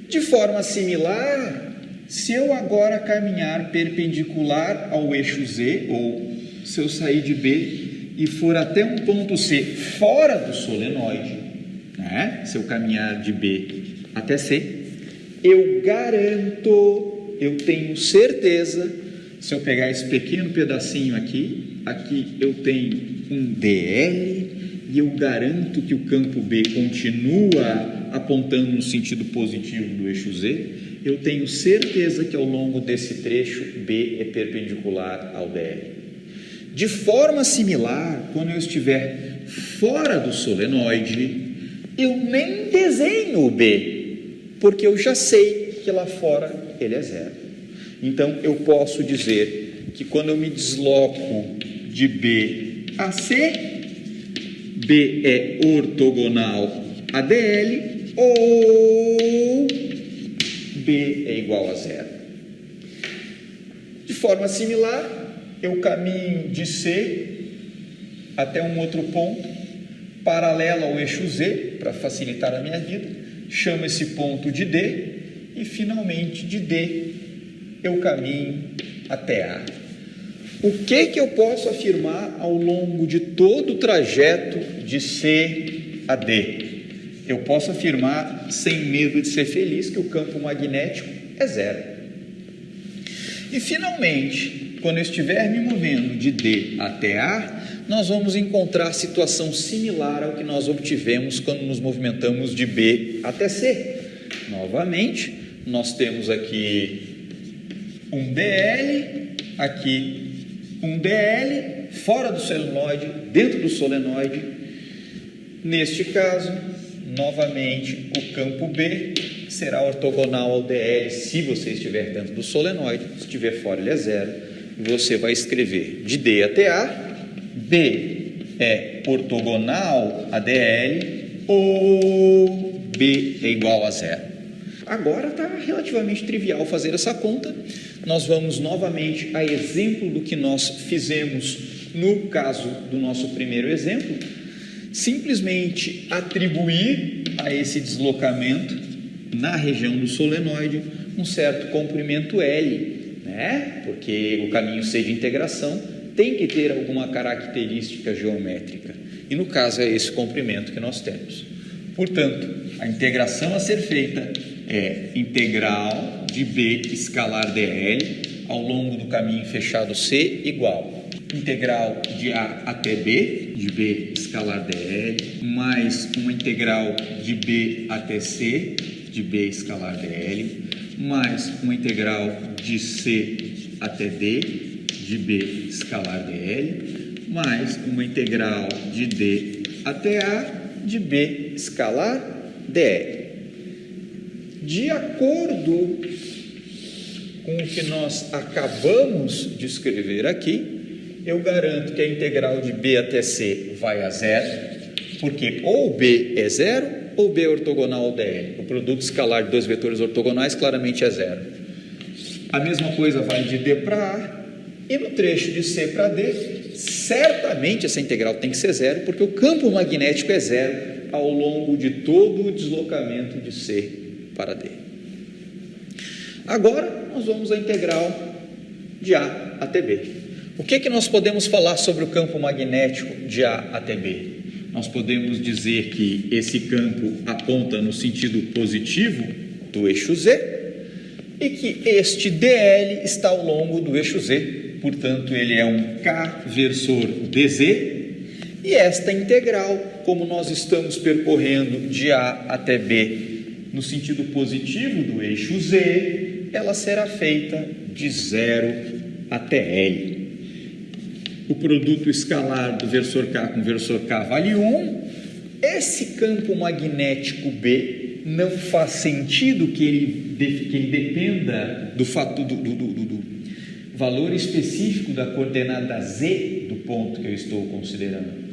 De forma similar, se eu agora caminhar perpendicular ao eixo Z, ou se eu sair de B e for até um ponto C fora do solenoide, né? Se eu caminhar de B até C, eu garanto, eu tenho certeza, se eu pegar esse pequeno pedacinho aqui eu tenho um DL e eu garanto que o campo B continua apontando no sentido positivo do eixo Z. Eu tenho certeza que ao longo desse trecho B é perpendicular ao DL. De forma similar, quando eu estiver fora do solenoide, eu nem desenho o B, porque eu já sei que lá fora ele é zero. Então, eu posso dizer que quando eu me desloco de B a C, B é ortogonal a DL ou B é igual a zero. De forma similar, eu caminho de C até um outro ponto, paralelo ao eixo Z, para facilitar a minha vida, chamo esse ponto de D, e finalmente de D eu caminho até A. O que eu posso afirmar ao longo de todo o trajeto de C a D? Eu posso afirmar, sem medo de ser feliz, que o campo magnético é zero. E finalmente, quando eu estiver me movendo de D até A, nós vamos encontrar situação similar ao que nós obtivemos quando nos movimentamos de B até C. Novamente, nós temos aqui um DL, aqui um DL, fora do solenoide, dentro do solenoide. Neste caso, novamente, o campo B será ortogonal ao DL se você estiver dentro do solenoide. Se estiver fora, ele é zero. Você vai escrever de D até A, B é ortogonal a DL ou B é igual a zero. Agora está relativamente trivial fazer essa conta. Nós vamos novamente a exemplo do que nós fizemos no caso do nosso primeiro exemplo. Simplesmente atribuir a esse deslocamento na região do solenoide um certo comprimento L, né? Porque o caminho C de integração tem que ter alguma característica geométrica, e no caso é esse comprimento que nós temos. Portanto, a integração a ser feita é integral de B escalar DL ao longo do caminho fechado C igual integral de A até B, de B escalar DL, mais uma integral de B até C, de B escalar DL, mais uma integral de C até D, de B escalar DL, mais uma integral de D até A, de B escalar DL. De acordo com o que nós acabamos de escrever aqui, eu garanto que a integral de B até C vai a zero, porque ou B é zero ou B é ortogonal ao DL. O produto escalar de dois vetores ortogonais claramente é zero. A mesma coisa vale de D para A, e no trecho de C para D, certamente essa integral tem que ser zero, porque o campo magnético é zero ao longo de todo o deslocamento de C para D. Agora, nós vamos à integral de A até B. O que nós podemos falar sobre o campo magnético de A até B? Nós podemos dizer que esse campo aponta no sentido positivo do eixo Z, e que este DL está ao longo do eixo Z, portanto ele é um K versor DZ, e esta integral, como nós estamos percorrendo de A até B no sentido positivo do eixo Z, ela será feita de 0 até L. O produto escalar do versor K com versor K vale 1. Esse campo magnético B não faz sentido que ele dependa do valor específico da coordenada Z do ponto que eu estou considerando.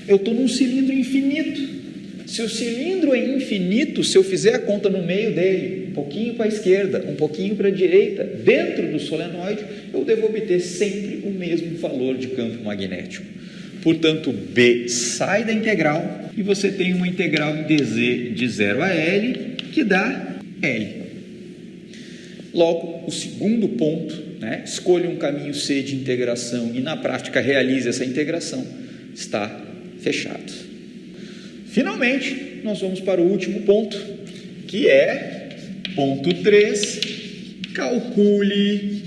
Eu estou num cilindro infinito. Se o cilindro é infinito, se eu fizer a conta no meio dele, um pouquinho para a esquerda, um pouquinho para a direita, dentro do solenoide, eu devo obter sempre o mesmo valor de campo magnético. Portanto, B sai da integral e você tem uma integral em dz de 0 a L, que dá L. Logo, o segundo ponto, escolha um caminho C de integração e na prática realize essa integração, está fechado. Finalmente, nós vamos para o último ponto, que é ponto 3, calcule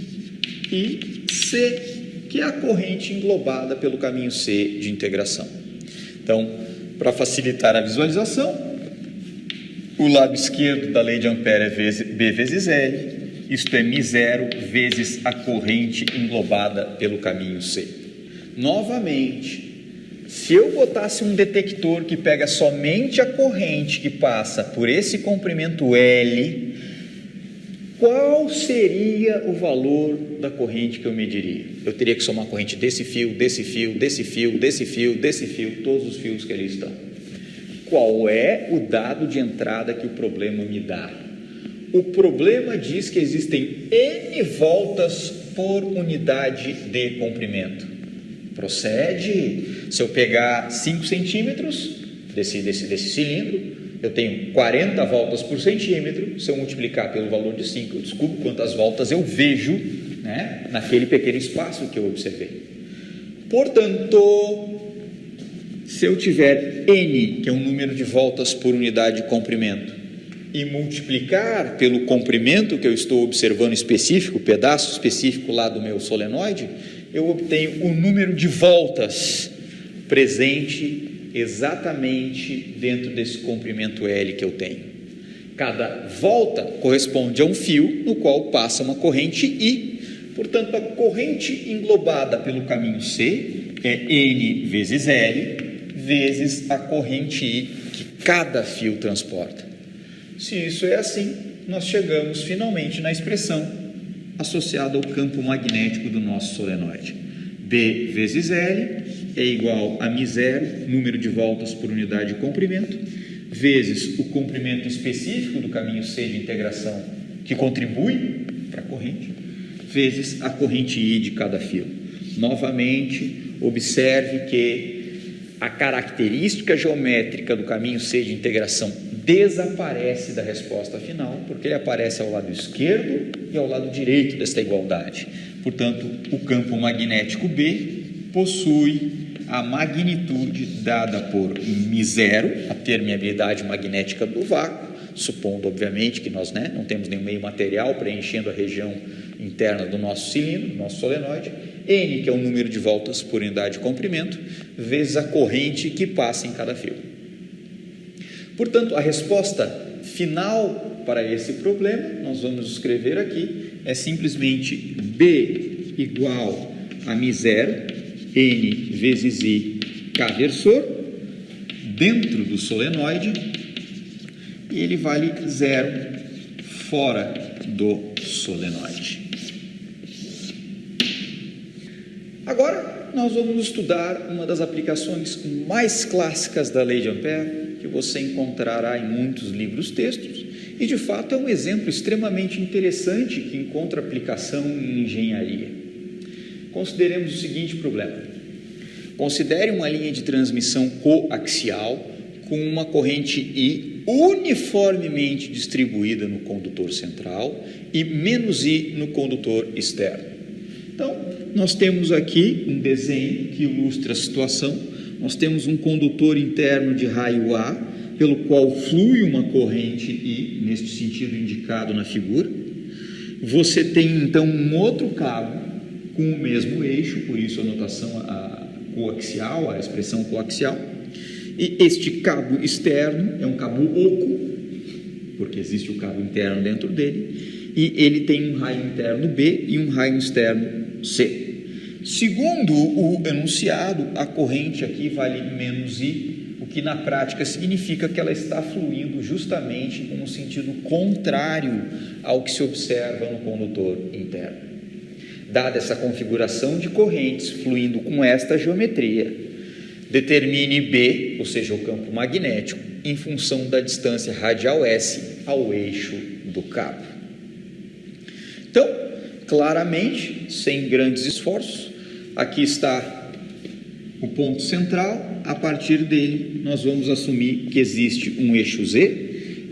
IC, que é a corrente englobada pelo caminho C de integração. Então, para facilitar a visualização, o lado esquerdo da lei de Ampère é B vezes L, isto é μ0 vezes a corrente englobada pelo caminho C. Novamente, se eu botasse um detector que pega somente a corrente que passa por esse comprimento L, qual seria o valor da corrente que eu mediria? Eu teria que somar a corrente desse fio, desse fio, desse fio, desse fio, desse fio, todos os fios que ali estão. Qual é o dado de entrada que o problema me dá? O problema diz que existem N voltas por unidade de comprimento. Procede. Se eu pegar 5 centímetros desse cilindro, eu tenho 40 voltas por centímetro. Se eu multiplicar pelo valor de 5, eu descubro quantas voltas eu vejo, naquele pequeno espaço que eu observei. Portanto, se eu tiver N, que é um número de voltas por unidade de comprimento, e multiplicar pelo comprimento que eu estou observando específico, o pedaço específico lá do meu solenoide, eu obtenho o número de voltas presente exatamente dentro desse comprimento L que eu tenho. Cada volta corresponde a um fio no qual passa uma corrente I. Portanto, a corrente englobada pelo caminho C é N vezes L vezes a corrente I que cada fio transporta. Se isso é assim, nós chegamos finalmente na expressão associada ao campo magnético do nosso solenoide. B vezes L é igual a μ0, número de voltas por unidade de comprimento, vezes o comprimento específico do caminho C de integração, que contribui para a corrente, vezes a corrente I de cada fio. Novamente, observe que a característica geométrica do caminho C de integração desaparece da resposta final, porque ele aparece ao lado esquerdo e ao lado direito desta igualdade. Portanto, o campo magnético B possui a magnitude dada por μ0, a permeabilidade magnética do vácuo, supondo, obviamente, que nós não temos nenhum meio material preenchendo a região interna do nosso cilindro, do nosso solenoide, N, que é o número de voltas por unidade de comprimento, vezes a corrente que passa em cada fio. Portanto, a resposta final para esse problema, nós vamos escrever aqui, é simplesmente B igual a μ0, N vezes I, K versor, dentro do solenoide, e ele vale 0 fora do solenoide. Agora, nós vamos estudar uma das aplicações mais clássicas da lei de Ampère, que você encontrará em muitos livros textos, e de fato é um exemplo extremamente interessante que encontra aplicação em engenharia. Consideremos o seguinte problema. Considere uma linha de transmissão coaxial com uma corrente I uniformemente distribuída no condutor central e menos I no condutor externo. Então, nós temos aqui um desenho que ilustra a situação. Nós temos um condutor interno de raio A, pelo qual flui uma corrente I, neste sentido indicado na figura, você tem então um outro cabo com o mesmo eixo, por isso a notação coaxial, a expressão coaxial, e este cabo externo é um cabo oco, porque existe o cabo interno dentro dele, e ele tem um raio interno B e um raio externo C. Segundo o enunciado, a corrente aqui vale menos I, o que na prática significa que ela está fluindo justamente com um sentido contrário ao que se observa no condutor interno. Dada essa configuração de correntes fluindo com esta geometria, determine B, ou seja, o campo magnético, em função da distância radial S ao eixo do cabo. Então, claramente, sem grandes esforços, aqui está o ponto central. A partir dele, nós vamos assumir que existe um eixo Z,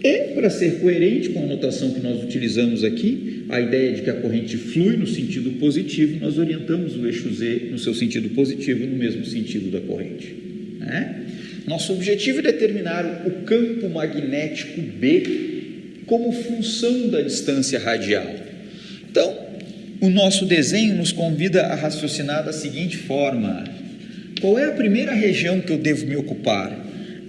e, para ser coerente com a notação que nós utilizamos aqui, a ideia de que a corrente flui no sentido positivo, nós orientamos o eixo Z no seu sentido positivo, no mesmo sentido da corrente, né? Nosso objetivo é determinar o campo magnético B como função da distância radial. Então, o nosso desenho nos convida a raciocinar da seguinte forma: qual é a primeira região que eu devo me ocupar?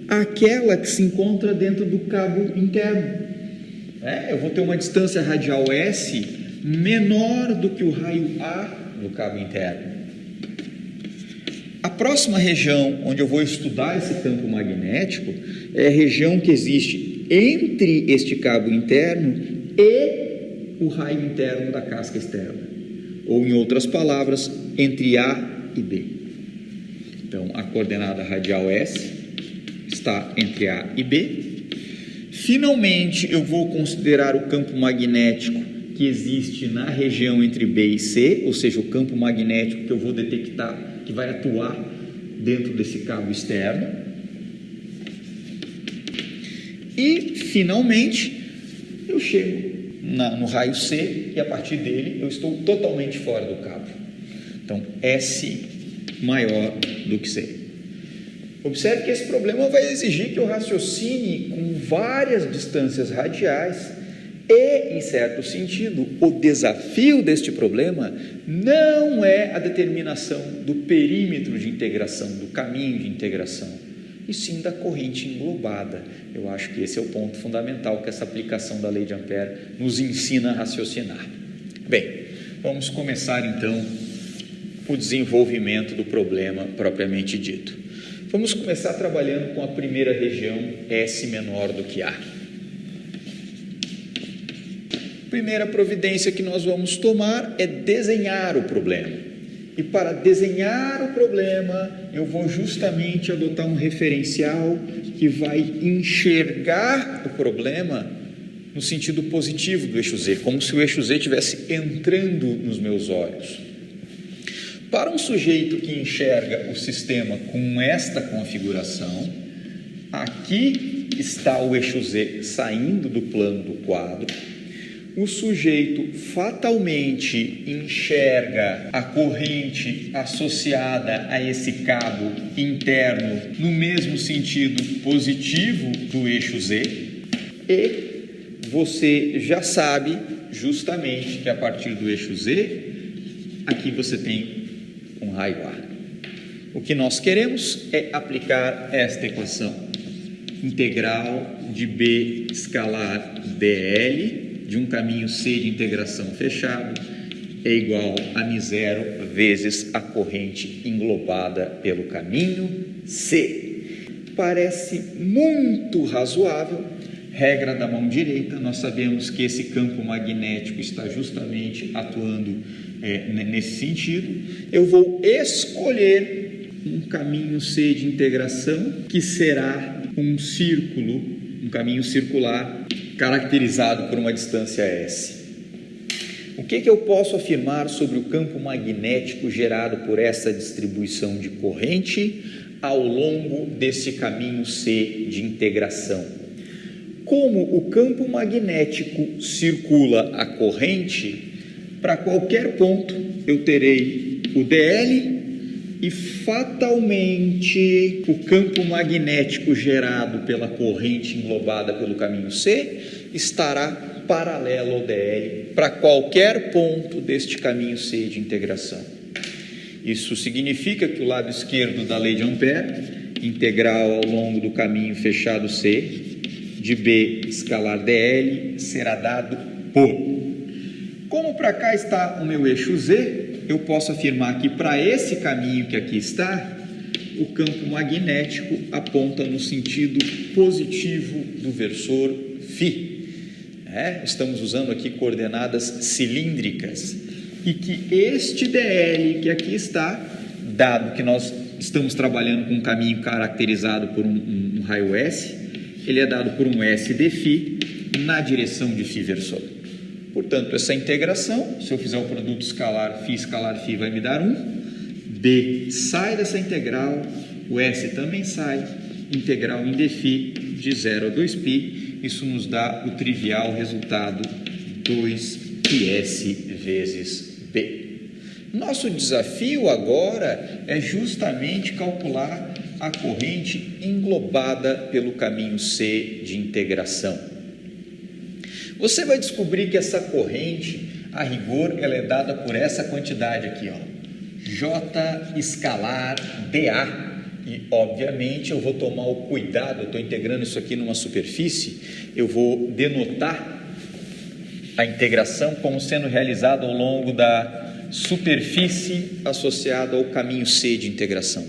Aquela que se encontra dentro do cabo interno. Eu vou ter uma distância radial S menor do que o raio A no cabo interno. A próxima região onde eu vou estudar esse campo magnético é a região que existe entre este cabo interno e o raio interno da casca externa, ou em outras palavras, entre A e B. Então, a coordenada radial S está entre A e B. Finalmente, eu vou considerar o campo magnético que existe na região entre B e C, ou seja, o campo magnético que eu vou detectar, que vai atuar dentro desse cabo externo. E, finalmente, eu chego no raio C e, a partir dele, eu estou totalmente fora do cabo. Então, S maior do que C. Observe que esse problema vai exigir que eu raciocine com várias distâncias radiais e, em certo sentido, o desafio deste problema não é a determinação do perímetro de integração, do caminho de integração, e sim da corrente englobada. Eu acho que esse é o ponto fundamental que essa aplicação da lei de Ampère nos ensina a raciocinar. Bem, vamos começar então o desenvolvimento do problema propriamente dito. Vamos começar trabalhando com a primeira região, S menor do que A. A primeira providência que nós vamos tomar é desenhar o problema. E para desenhar o problema, eu vou justamente adotar um referencial que vai enxergar o problema no sentido positivo do eixo Z, como se o eixo Z estivesse entrando nos meus olhos. Para um sujeito que enxerga o sistema com esta configuração, aqui está o eixo Z saindo do plano do quadro, o sujeito fatalmente enxerga a corrente associada a esse cabo interno no mesmo sentido positivo do eixo Z, e você já sabe justamente que a partir do eixo Z, aqui você tem um raio A. O que nós queremos é aplicar esta equação. Integral de B escalar dl de um caminho C de integração fechado é igual a μ0 vezes a corrente englobada pelo caminho C. Parece muito razoável. Regra da mão direita, nós sabemos que esse campo magnético está justamente atuando nesse sentido. Eu vou escolher um caminho C de integração que será um círculo, um caminho circular caracterizado por uma distância S. O que eu posso afirmar sobre o campo magnético gerado por essa distribuição de corrente ao longo desse caminho C de integração? Como o campo magnético circula a corrente, para qualquer ponto eu terei o dl e fatalmente o campo magnético gerado pela corrente englobada pelo caminho C estará paralelo ao DL para qualquer ponto deste caminho C de integração. Isso significa que o lado esquerdo da lei de Ampère, integral ao longo do caminho fechado C, de B escalar DL, será dado por... Como para cá está o meu eixo Z, eu posso afirmar que para esse caminho que aqui está, o campo magnético aponta no sentido positivo do versor φ. Estamos usando aqui coordenadas cilíndricas. E que este DL que aqui está, dado que nós estamos trabalhando com um caminho caracterizado por um raio S, ele é dado por um S de φ na direção de φ versor. Portanto, essa integração, se eu fizer o produto escalar φ vai me dar 1. B sai dessa integral, o S também sai, integral em dφ de 0 a 2π, isso nos dá o trivial resultado 2πs vezes B. Nosso desafio agora é justamente calcular a corrente englobada pelo caminho C de integração. Você vai descobrir que essa corrente, a rigor, ela é dada por essa quantidade aqui, ó, J escalar dA. E, obviamente, eu vou tomar o cuidado, eu estou integrando isso aqui numa superfície, eu vou denotar a integração como sendo realizada ao longo da superfície associada ao caminho C de integração.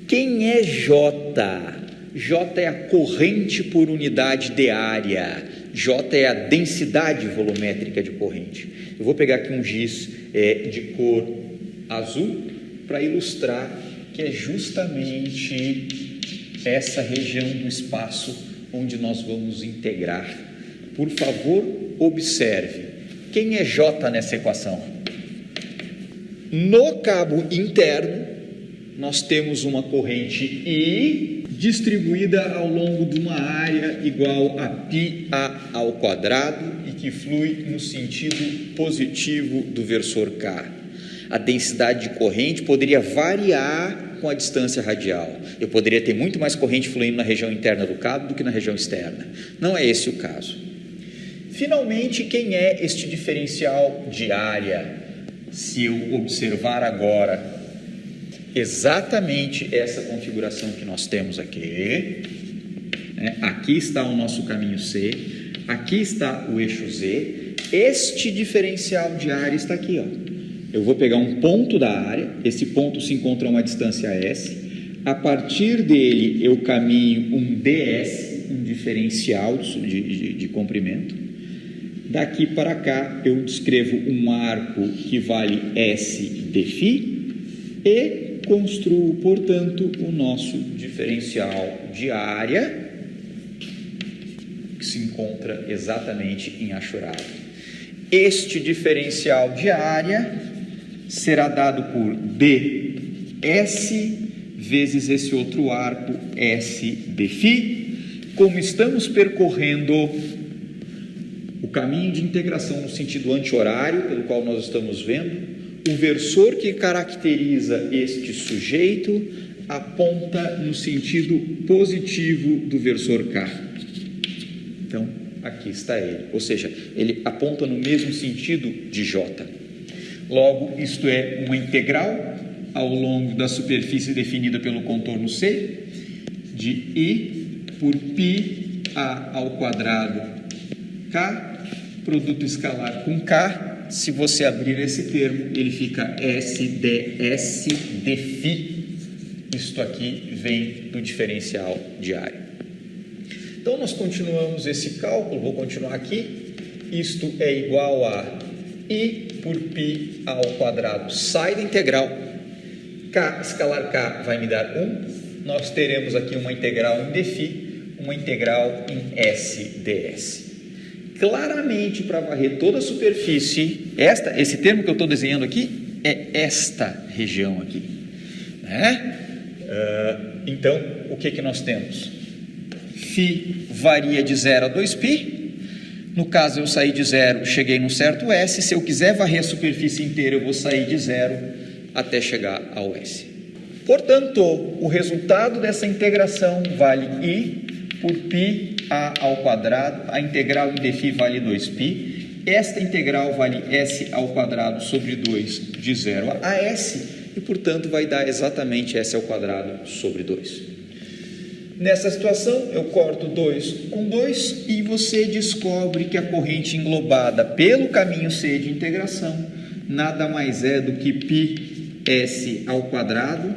Quem é J? J é a corrente por unidade de área. J é a densidade volumétrica de corrente. Eu vou pegar aqui um giz de cor azul para ilustrar que é justamente essa região do espaço onde nós vamos integrar. Por favor, observe. Quem é J nessa equação? No cabo interno, nós temos uma corrente I distribuída ao longo de uma área igual a πa ao quadrado e que flui no sentido positivo do versor K. A densidade de corrente poderia variar com a distância radial. Eu poderia ter muito mais corrente fluindo na região interna do cabo do que na região externa. Não é esse o caso. Finalmente, quem é este diferencial de área? Se eu observar agora exatamente essa configuração que nós temos aqui, aqui está o nosso caminho C, aqui está o eixo Z, este diferencial de área está aqui, ó. Eu vou pegar um ponto da área, esse ponto se encontra a uma distância S, a partir dele eu caminho um ds, um diferencial de comprimento, daqui para cá eu descrevo um arco que vale S de φ e construo, portanto, o nosso diferencial de área, que se encontra exatamente em achurado. Este diferencial de área será dado por ds vezes esse outro arco S de φ. Como estamos percorrendo o caminho de integração no sentido anti-horário, pelo qual nós estamos vendo, o versor que caracteriza este sujeito aponta no sentido positivo do versor K. Então, aqui está ele. Ou seja, ele aponta no mesmo sentido de J. Logo, isto é uma integral ao longo da superfície definida pelo contorno C, de I por πa ao quadrado K, produto escalar com K. Se você abrir esse termo, ele fica S ds de φ. Isto aqui vem do diferencial de área. Então, nós continuamos esse cálculo, vou continuar aqui. Isto é igual a I por π ao quadrado, sai da integral. K, escalar K vai me dar 1. Nós teremos aqui uma integral em dφ, uma integral em S ds. Claramente, para varrer toda a superfície, esse termo que eu estou desenhando aqui é esta região aqui, né? Então, o que nós temos? Φ varia de 0 a 2π. No caso, eu saí de 0, cheguei num certo S. Se eu quiser varrer a superfície inteira, eu vou sair de 0 até chegar ao S. Portanto, o resultado dessa integração vale I por π a ao quadrado, a integral em dφ vale 2π, esta integral vale s ao quadrado sobre 2 de 0 a s, e portanto vai dar exatamente s ao quadrado sobre 2. Nessa situação, eu corto 2 com 2 e você descobre que a corrente englobada pelo caminho C de integração nada mais é do que πs ao quadrado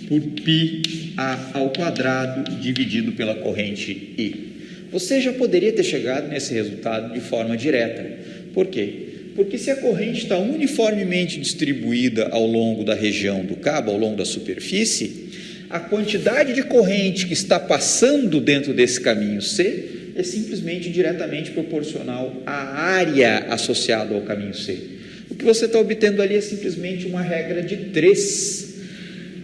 por π a ao quadrado dividido pela corrente I. Você já poderia ter chegado nesse resultado de forma direta. Por quê? Porque se a corrente está uniformemente distribuída ao longo da região do cabo, ao longo da superfície, a quantidade de corrente que está passando dentro desse caminho C é simplesmente diretamente proporcional à área associada ao caminho C. O que você está obtendo ali é simplesmente uma regra de 3.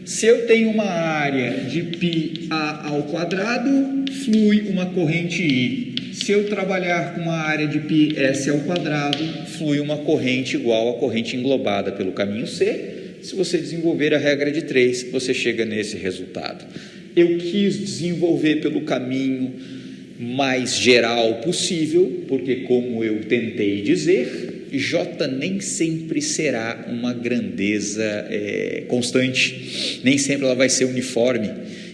Se eu tenho uma área de πa ao quadrado, flui uma corrente I. Se eu trabalhar com uma área de πs ao quadrado, flui uma corrente igual à corrente englobada pelo caminho C. Se você desenvolver a regra de 3, você chega nesse resultado. Eu quis desenvolver pelo caminho mais geral possível, porque, como eu tentei dizer, J nem sempre será uma grandeza constante, nem sempre ela vai ser uniforme.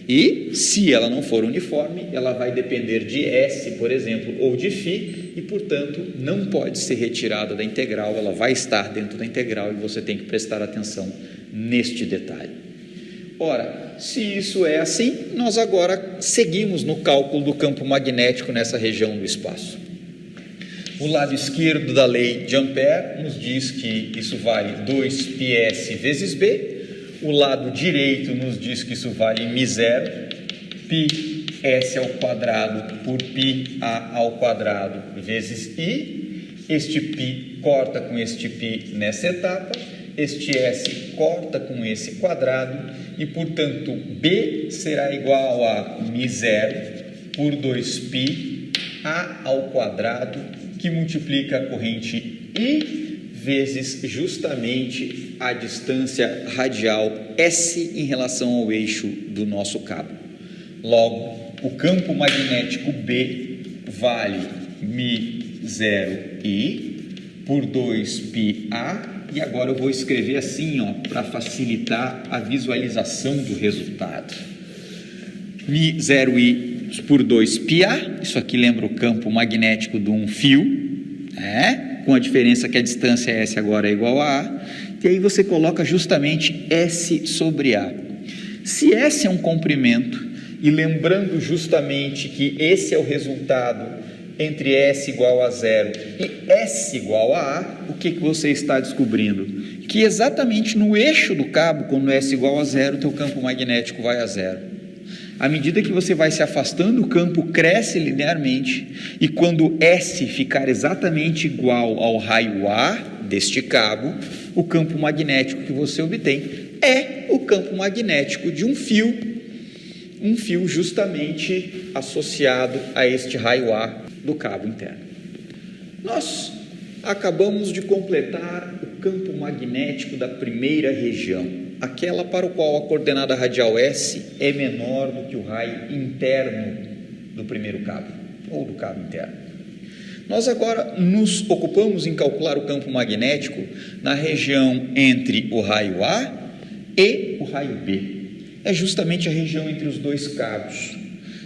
E, se ela não for uniforme, ela vai depender de S, por exemplo, ou de φ, e, portanto, não pode ser retirada da integral, ela vai estar dentro da integral e você tem que prestar atenção neste detalhe. Ora, se isso é assim, nós agora seguimos no cálculo do campo magnético nessa região do espaço. O lado esquerdo da lei de Ampère nos diz que isso vale 2πs vezes B, o lado direito nos diz que isso vale μ0, πs ao quadrado por πa ao quadrado vezes I. Este π corta com este π nessa etapa, este s corta com esse quadrado e, portanto, B será igual a μ0 por 2π a ao quadrado, que multiplica a corrente I vezes justamente a distância radial S em relação ao eixo do nosso cabo. Logo, o campo magnético B vale μ0I por 2πa, e agora eu vou escrever assim, para facilitar a visualização do resultado. μ0I por 2πa, isso aqui lembra o campo magnético de um fio, com a diferença que a distância S agora é igual a A, e aí você coloca justamente S sobre A. Se S é um comprimento, e lembrando justamente que esse é o resultado entre S igual a 0 e S igual a A, o que você está descobrindo? Que exatamente no eixo do cabo, quando S igual a 0, o teu campo magnético vai a 0. À medida que você vai se afastando, o campo cresce linearmente, e quando S ficar exatamente igual ao raio A deste cabo, o campo magnético que você obtém é o campo magnético de um fio justamente associado a este raio A do cabo interno. Nós acabamos de completar o campo magnético da primeira região, aquela para o qual a coordenada radial S é menor do que o raio interno do primeiro cabo, ou do cabo interno. Nós agora nos ocupamos em calcular o campo magnético na região entre o raio A e o raio B. É justamente a região entre os dois cabos.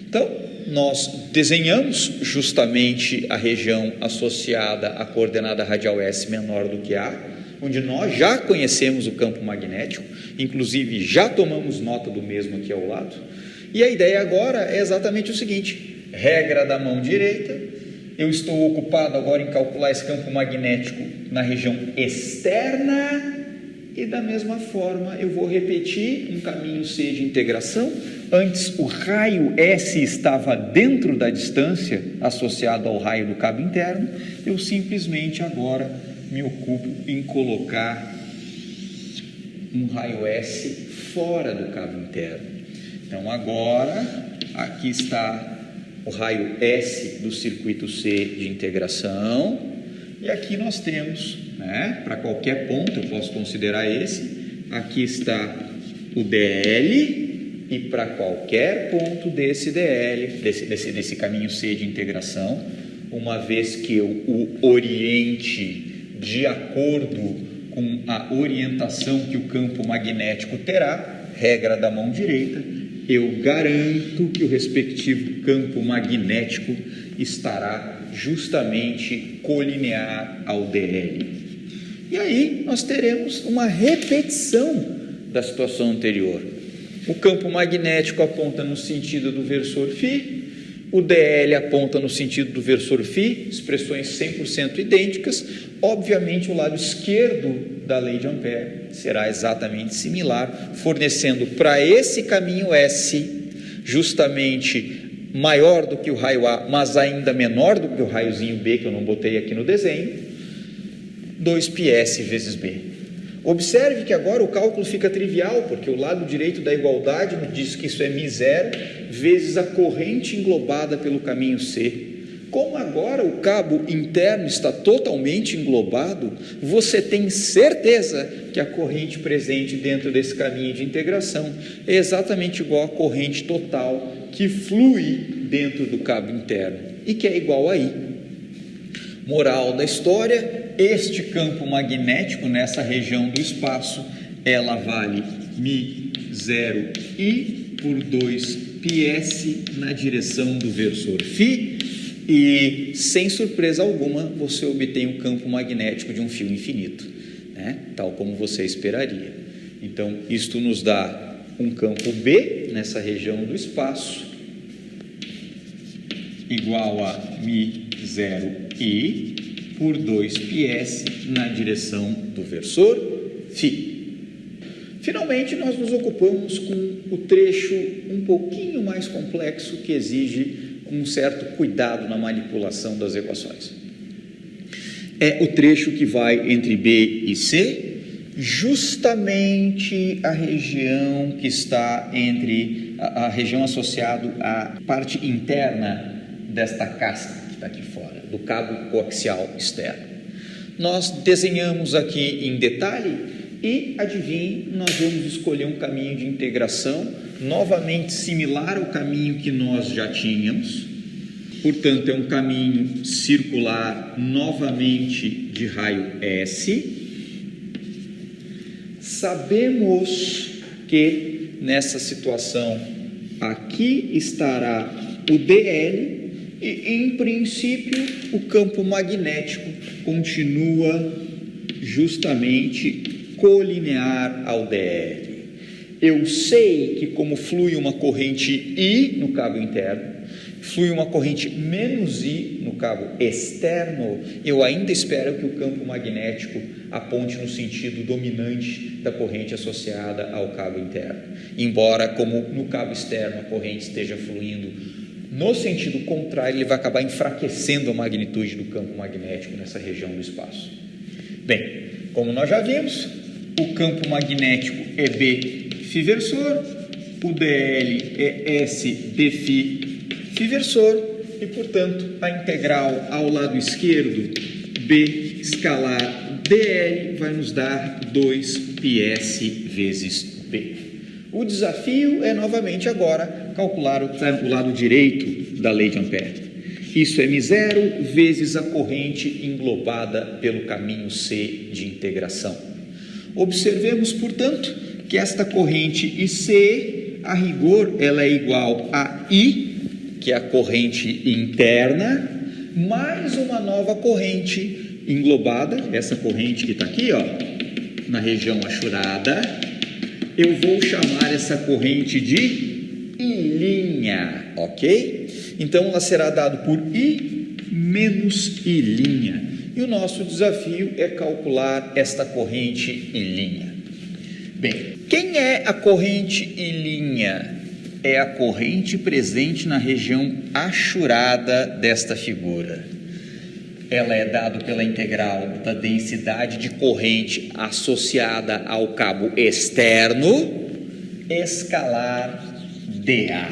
Então, nós desenhamos justamente a região associada à coordenada radial S menor do que A, onde nós já conhecemos o campo magnético, inclusive já tomamos nota do mesmo aqui ao lado, e a ideia agora é exatamente o seguinte: regra da mão direita, eu estou ocupado agora em calcular esse campo magnético na região externa, e da mesma forma eu vou repetir um caminho C de integração. Antes o raio S estava dentro da distância associada ao raio do cabo interno, eu simplesmente agora me ocupo em colocar um raio S fora do cabo interno. Então agora aqui está o raio S do circuito C de integração, e aqui nós temos, para qualquer ponto eu posso considerar esse, aqui está o DL, e para qualquer ponto desse DL, desse caminho C de integração, uma vez que eu o oriente de acordo com a orientação que o campo magnético terá, regra da mão direita, eu garanto que o respectivo campo magnético estará justamente colinear ao DL. E aí nós teremos uma repetição da situação anterior. O campo magnético aponta no sentido do versor φ, o DL aponta no sentido do versor φ, expressões 100% idênticas. Obviamente, o lado esquerdo da lei de Ampère será exatamente similar, fornecendo para esse caminho S, justamente maior do que o raio A, mas ainda menor do que o raiozinho B, que eu não botei aqui no desenho, 2πs vezes B. Observe que agora o cálculo fica trivial, porque o lado direito da igualdade diz que isso é μ0 vezes a corrente englobada pelo caminho C. Como agora o cabo interno está totalmente englobado, você tem certeza que a corrente presente dentro desse caminho de integração é exatamente igual à corrente total que flui dentro do cabo interno e que é igual a I. Moral da história: este campo magnético nessa região do espaço, ela vale μ0I por 2πs na direção do versor φ, e sem surpresa alguma você obtém um campo magnético de um fio infinito, né? Tal como você esperaria. Então isto nos dá um campo B nessa região do espaço igual a μ0I por 2πs na direção do versor φ. Finalmente, nós nos ocupamos com o trecho um pouquinho mais complexo que exige um certo cuidado na manipulação das equações. É o trecho que vai entre B e C, justamente a região que está entre a região associada à parte interna desta casca que está aqui fora, do cabo coaxial externo. Nós desenhamos aqui em detalhe e, adivinhe, nós vamos escolher um caminho de integração novamente similar ao caminho que nós já tínhamos. Portanto, é um caminho circular novamente de raio S. Sabemos que nessa situação aqui estará o DL e, em princípio, o campo magnético continua justamente colinear ao DL. Eu sei que, como flui uma corrente I no cabo interno, flui uma corrente menos I no cabo externo, eu ainda espero que o campo magnético aponte no sentido dominante da corrente associada ao cabo interno. Embora, como no cabo externo a corrente esteja fluindo no sentido contrário, ele vai acabar enfraquecendo a magnitude do campo magnético nessa região do espaço. Bem, como nós já vimos, o campo magnético é B φ versor, o DL é S d φ versor e, portanto, a integral ao lado esquerdo, B escalar DL, vai nos dar 2πs vezes B. O desafio é novamente agora calcular o lado direito da lei de Ampère. Isso é μ0 vezes a corrente englobada pelo caminho C de integração. Observemos, portanto, que esta corrente IC, a rigor, ela é igual a I, que é a corrente interna, mais uma nova corrente englobada, essa corrente que está aqui, ó, na região achurada. Eu vou chamar essa corrente de I', ok? Então, ela será dada por I menos I'. E o nosso desafio é calcular esta corrente I'. Bem, quem é a corrente I'? É a corrente presente na região achurada desta figura. Ela é dada pela integral da densidade de corrente associada ao cabo externo, escalar dA.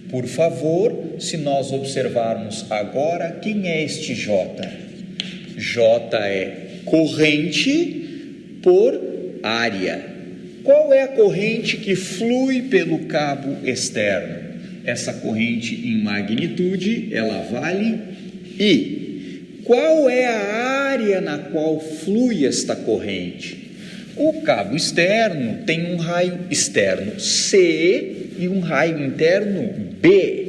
Por favor, se nós observarmos agora, quem é este J? J é corrente por área. Qual é a corrente que flui pelo cabo externo? Essa corrente em magnitude, ela vale I. Qual é a área na qual flui esta corrente? O cabo externo tem um raio externo C e um raio interno B.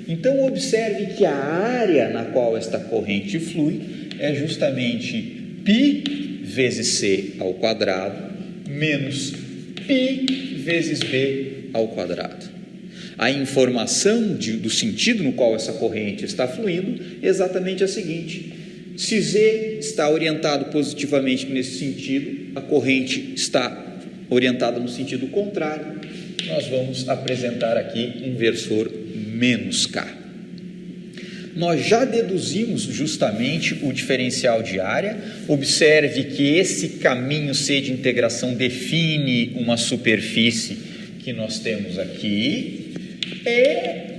Então, observe que a área na qual esta corrente flui é justamente π vezes C ao quadrado menos π vezes B ao quadrado. A informação do sentido no qual essa corrente está fluindo é exatamente a seguinte: se Z está orientado positivamente nesse sentido, a corrente está orientada no sentido contrário, nós vamos apresentar aqui um versor menos K. Nós já deduzimos justamente o diferencial de área. Observe que esse caminho C de integração define uma superfície que nós temos aqui.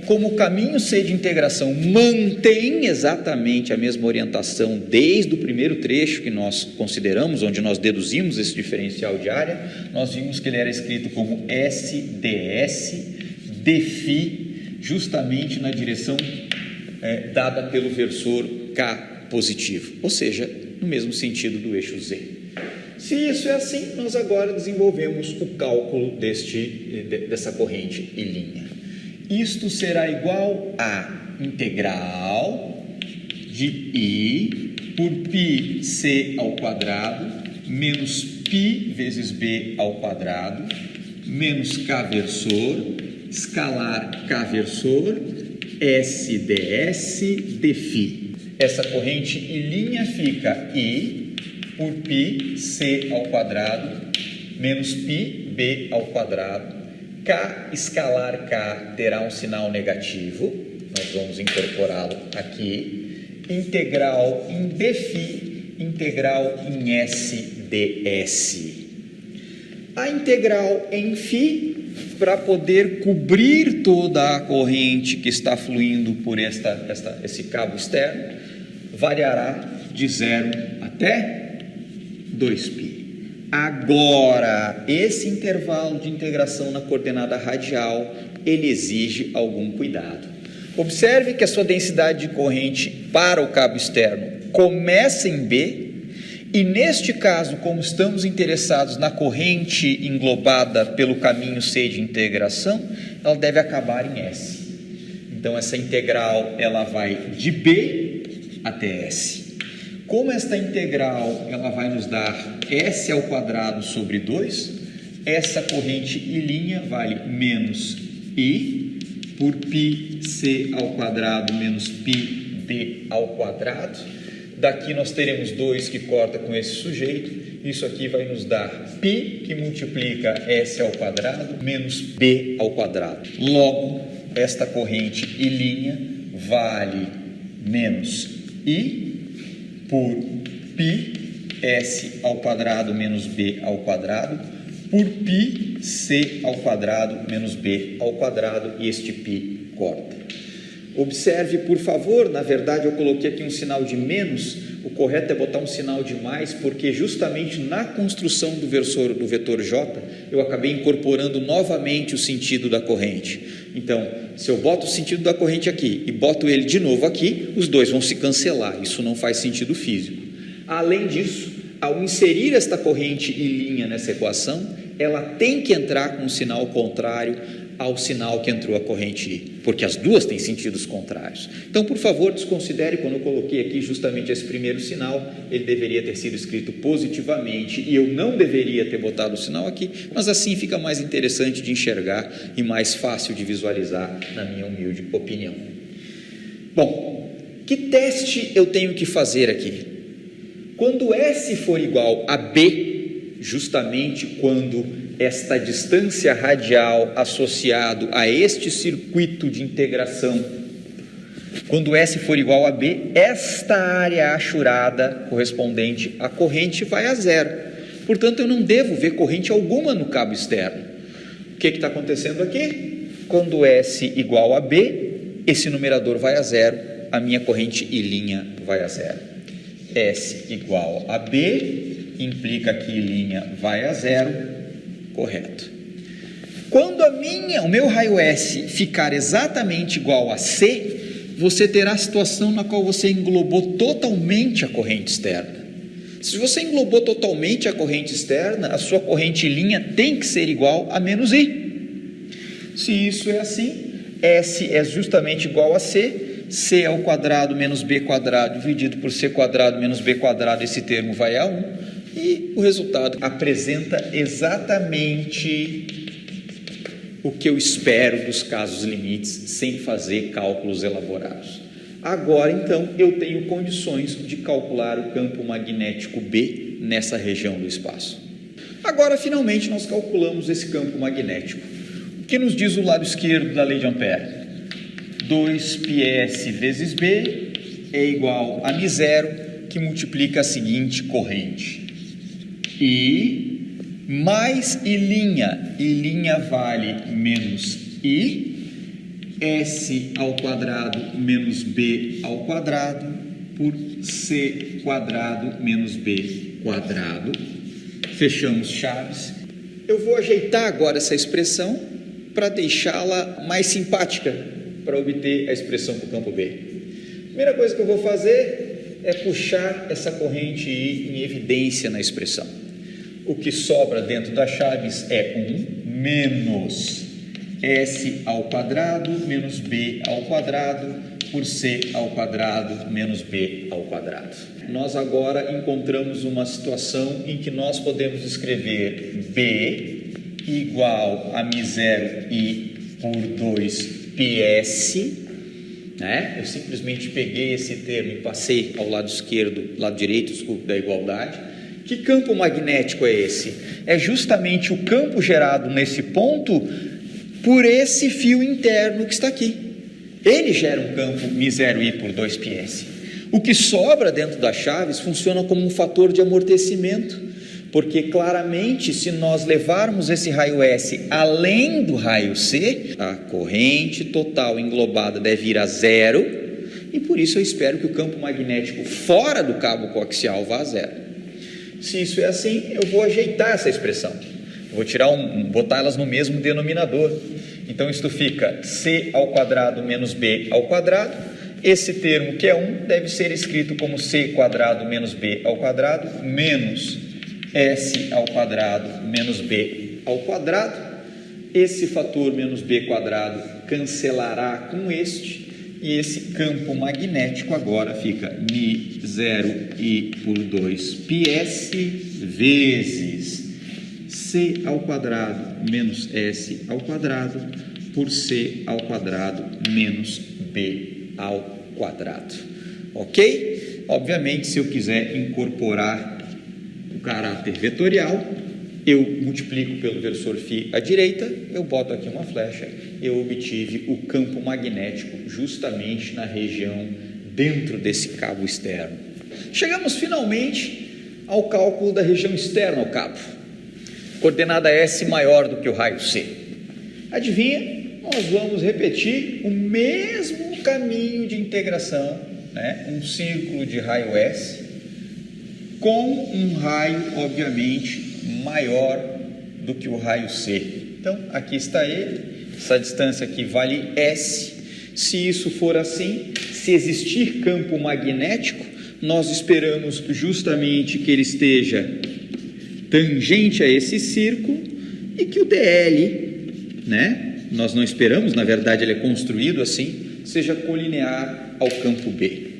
Como o caminho C de integração mantém exatamente a mesma orientação desde o primeiro trecho que nós consideramos, onde nós deduzimos esse diferencial de área, nós vimos que ele era escrito como SDS deφ, justamente na direção dada pelo versor K positivo, ou seja, no mesmo sentido do eixo Z. Se isso é assim, nós agora desenvolvemos o cálculo dessa corrente e linha. Isto será igual a integral de I por π C ao quadrado menos π vezes B ao quadrado menos K versor, escalar K versor, SDS deφ. Essa corrente e linha fica I por π C ao quadrado menos π B ao quadrado. K escalar K terá um sinal negativo, nós vamos incorporá-lo aqui, integral em dφ, integral em SDS. A integral em φ, para poder cobrir toda a corrente que está fluindo por esse cabo externo, variará de 0 até 2π. Agora, esse intervalo de integração na coordenada radial, ele exige algum cuidado. Observe que a sua densidade de corrente para o cabo externo começa em B, e neste caso, como estamos interessados na corrente englobada pelo caminho C de integração, ela deve acabar em S. Então, essa integral ela vai de B até S. Como esta integral ela vai nos dar S ao quadrado sobre 2, essa corrente e linha vale menos I por π C ao quadrado menos π B ao quadrado. Daqui nós teremos 2 que corta com esse sujeito. Isso aqui vai nos dar π, que multiplica S ao quadrado, menos B ao quadrado. Logo, esta corrente e linha vale menos I por π S ao quadrado menos B ao quadrado, por π C ao quadrado menos B ao quadrado, e este π corta. Observe, por favor, na verdade eu coloquei aqui um sinal de menos, o correto é botar um sinal de mais, porque justamente na construção do vetor J, eu acabei incorporando novamente o sentido da corrente. Então, se eu boto o sentido da corrente aqui e boto ele de novo aqui, os dois vão se cancelar, isso não faz sentido físico. Além disso, ao inserir esta corrente e linha nessa equação, ela tem que entrar com um sinal contrário ao sinal que entrou a corrente I, porque as duas têm sentidos contrários. Então, por favor, desconsidere, quando eu coloquei aqui justamente esse primeiro sinal, ele deveria ter sido escrito positivamente e eu não deveria ter botado o sinal aqui, mas assim fica mais interessante de enxergar e mais fácil de visualizar, na minha humilde opinião. Bom, que teste eu tenho que fazer aqui? Quando S for igual a B, justamente quando esta distância radial associado a este circuito de integração, quando S for igual a B, esta área achurada correspondente à corrente vai a zero. Portanto, eu não devo ver corrente alguma no cabo externo. O que está acontecendo aqui? Quando S igual a B, esse numerador vai a zero, a minha corrente e linha vai a zero. S igual a B implica que I' vai a zero, Correto. Quando o meu raio S ficar exatamente igual a C, você terá a situação na qual você englobou totalmente a corrente externa. Se você englobou totalmente a corrente externa, a sua corrente linha tem que ser igual a menos I. Se isso é assim, S é justamente igual a C, C ao quadrado menos B quadrado dividido por C quadrado menos B quadrado, esse termo vai a 1, e o resultado apresenta exatamente o que eu espero dos casos limites, sem fazer cálculos elaborados. Agora, então, eu tenho condições de calcular o campo magnético B nessa região do espaço. Agora, finalmente, nós calculamos esse campo magnético. O que nos diz o lado esquerdo da lei de Ampère? 2πs vezes B é igual a μ0, que multiplica a seguinte corrente. I mais I' vale menos I, S ao quadrado menos B ao quadrado por C quadrado menos B quadrado. Fechamos chaves. Eu vou ajeitar agora essa expressão para deixá-la mais simpática, para obter a expressão para o campo B. A primeira coisa que eu vou fazer é puxar essa corrente I em evidência na expressão. O que sobra dentro das chaves é 1 menos S ao quadrado menos B ao quadrado por C ao quadrado menos B ao quadrado. Nós agora encontramos uma situação em que nós podemos escrever B igual a μ0I por 2πs, né? Eu simplesmente peguei esse termo e passei ao lado esquerdo, lado direito, desculpe, da igualdade. Que campo magnético é esse? É justamente o campo gerado nesse ponto por esse fio interno que está aqui. Ele gera um campo μ0I por 2πs. O que sobra dentro das chaves funciona como um fator de amortecimento, porque claramente, se nós levarmos esse raio S além do raio C, a corrente total englobada deve ir a zero, e por isso eu espero que o campo magnético fora do cabo coaxial vá a zero. Se isso é assim, eu vou ajeitar essa expressão. Eu vou tirar botar elas no mesmo denominador. Então, isto fica C ao quadrado menos B ao quadrado. Esse termo, que é 1, deve ser escrito como C quadrado menos B ao quadrado menos S ao quadrado menos B ao quadrado. Esse fator menos B quadrado cancelará com este. E esse campo magnético agora fica μ0I por 2πs vezes C ao quadrado menos S ao quadrado por C ao quadrado menos B ao quadrado. Ok? Obviamente, se eu quiser incorporar o caráter vetorial, eu multiplico pelo versor φ à direita, eu boto aqui uma flecha, eu obtive o campo magnético justamente na região dentro desse cabo externo. Chegamos finalmente ao cálculo da região externa ao cabo. Coordenada S maior do que o raio C. Adivinha? Nós vamos repetir o mesmo caminho de integração, né? Um círculo de raio S com um raio, obviamente, maior do que o raio C. Então, aqui está ele, essa distância aqui vale S. Se isso for assim, se existir campo magnético, nós esperamos justamente que ele esteja tangente a esse círculo e que o DL, né? Nós não esperamos, na verdade ele é construído assim, seja colinear ao campo B.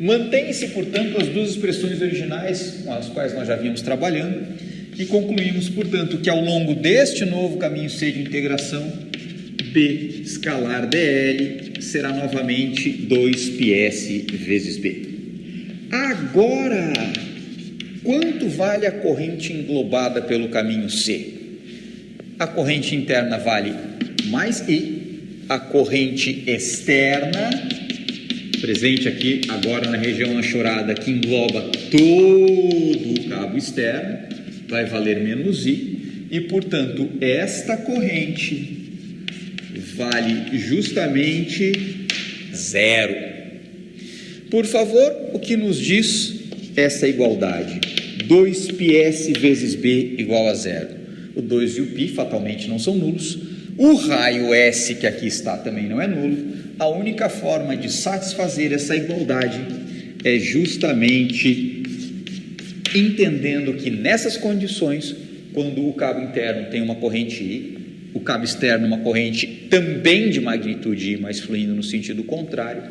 Mantém-se, portanto, as duas expressões originais com as quais nós já vínhamos trabalhando e concluímos, portanto, que ao longo deste novo caminho C de integração, B escalar DL será novamente 2πs vezes B. Agora, quanto vale a corrente englobada pelo caminho C? A corrente interna vale mais I, a corrente externa, presente aqui agora na região anchorada, que engloba todo o cabo externo, vai valer menos I, e portanto esta corrente vale justamente zero. Por favor, o que nos diz essa igualdade? 2πs vezes B igual a zero. O 2 e o π fatalmente não são nulos. O raio S, que aqui está, também não é nulo. A única forma de satisfazer essa igualdade é justamente entendendo que nessas condições, quando o cabo interno tem uma corrente I, o cabo externo uma corrente também de magnitude I, mas fluindo no sentido contrário,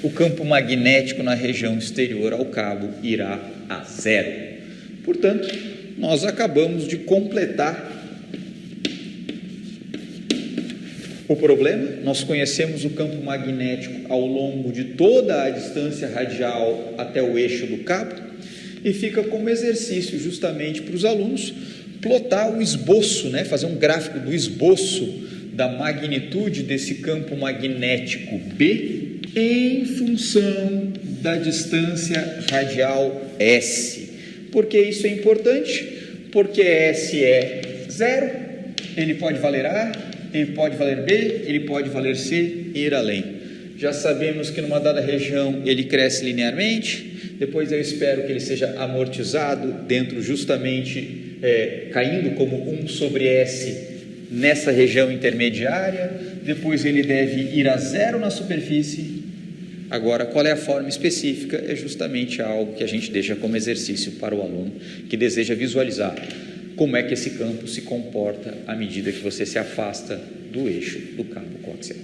o campo magnético na região exterior ao cabo irá a zero. Portanto, nós acabamos de completar o problema. Nós conhecemos o campo magnético ao longo de toda a distância radial até o eixo do cabo, e fica como exercício justamente para os alunos plotar o esboço, fazer um gráfico do esboço da magnitude desse campo magnético B em função da distância radial S. Por que isso é importante? Porque S é zero, ele pode valer A, ele pode valer B, ele pode valer C e ir além. Já sabemos que numa dada região ele cresce linearmente, depois eu espero que ele seja amortizado dentro justamente, caindo como 1 sobre S nessa região intermediária, depois ele deve ir a zero na superfície. Agora, qual é a forma específica? É justamente algo que a gente deixa como exercício para o aluno que deseja visualizar como é que esse campo se comporta à medida que você se afasta do eixo do cabo coaxial.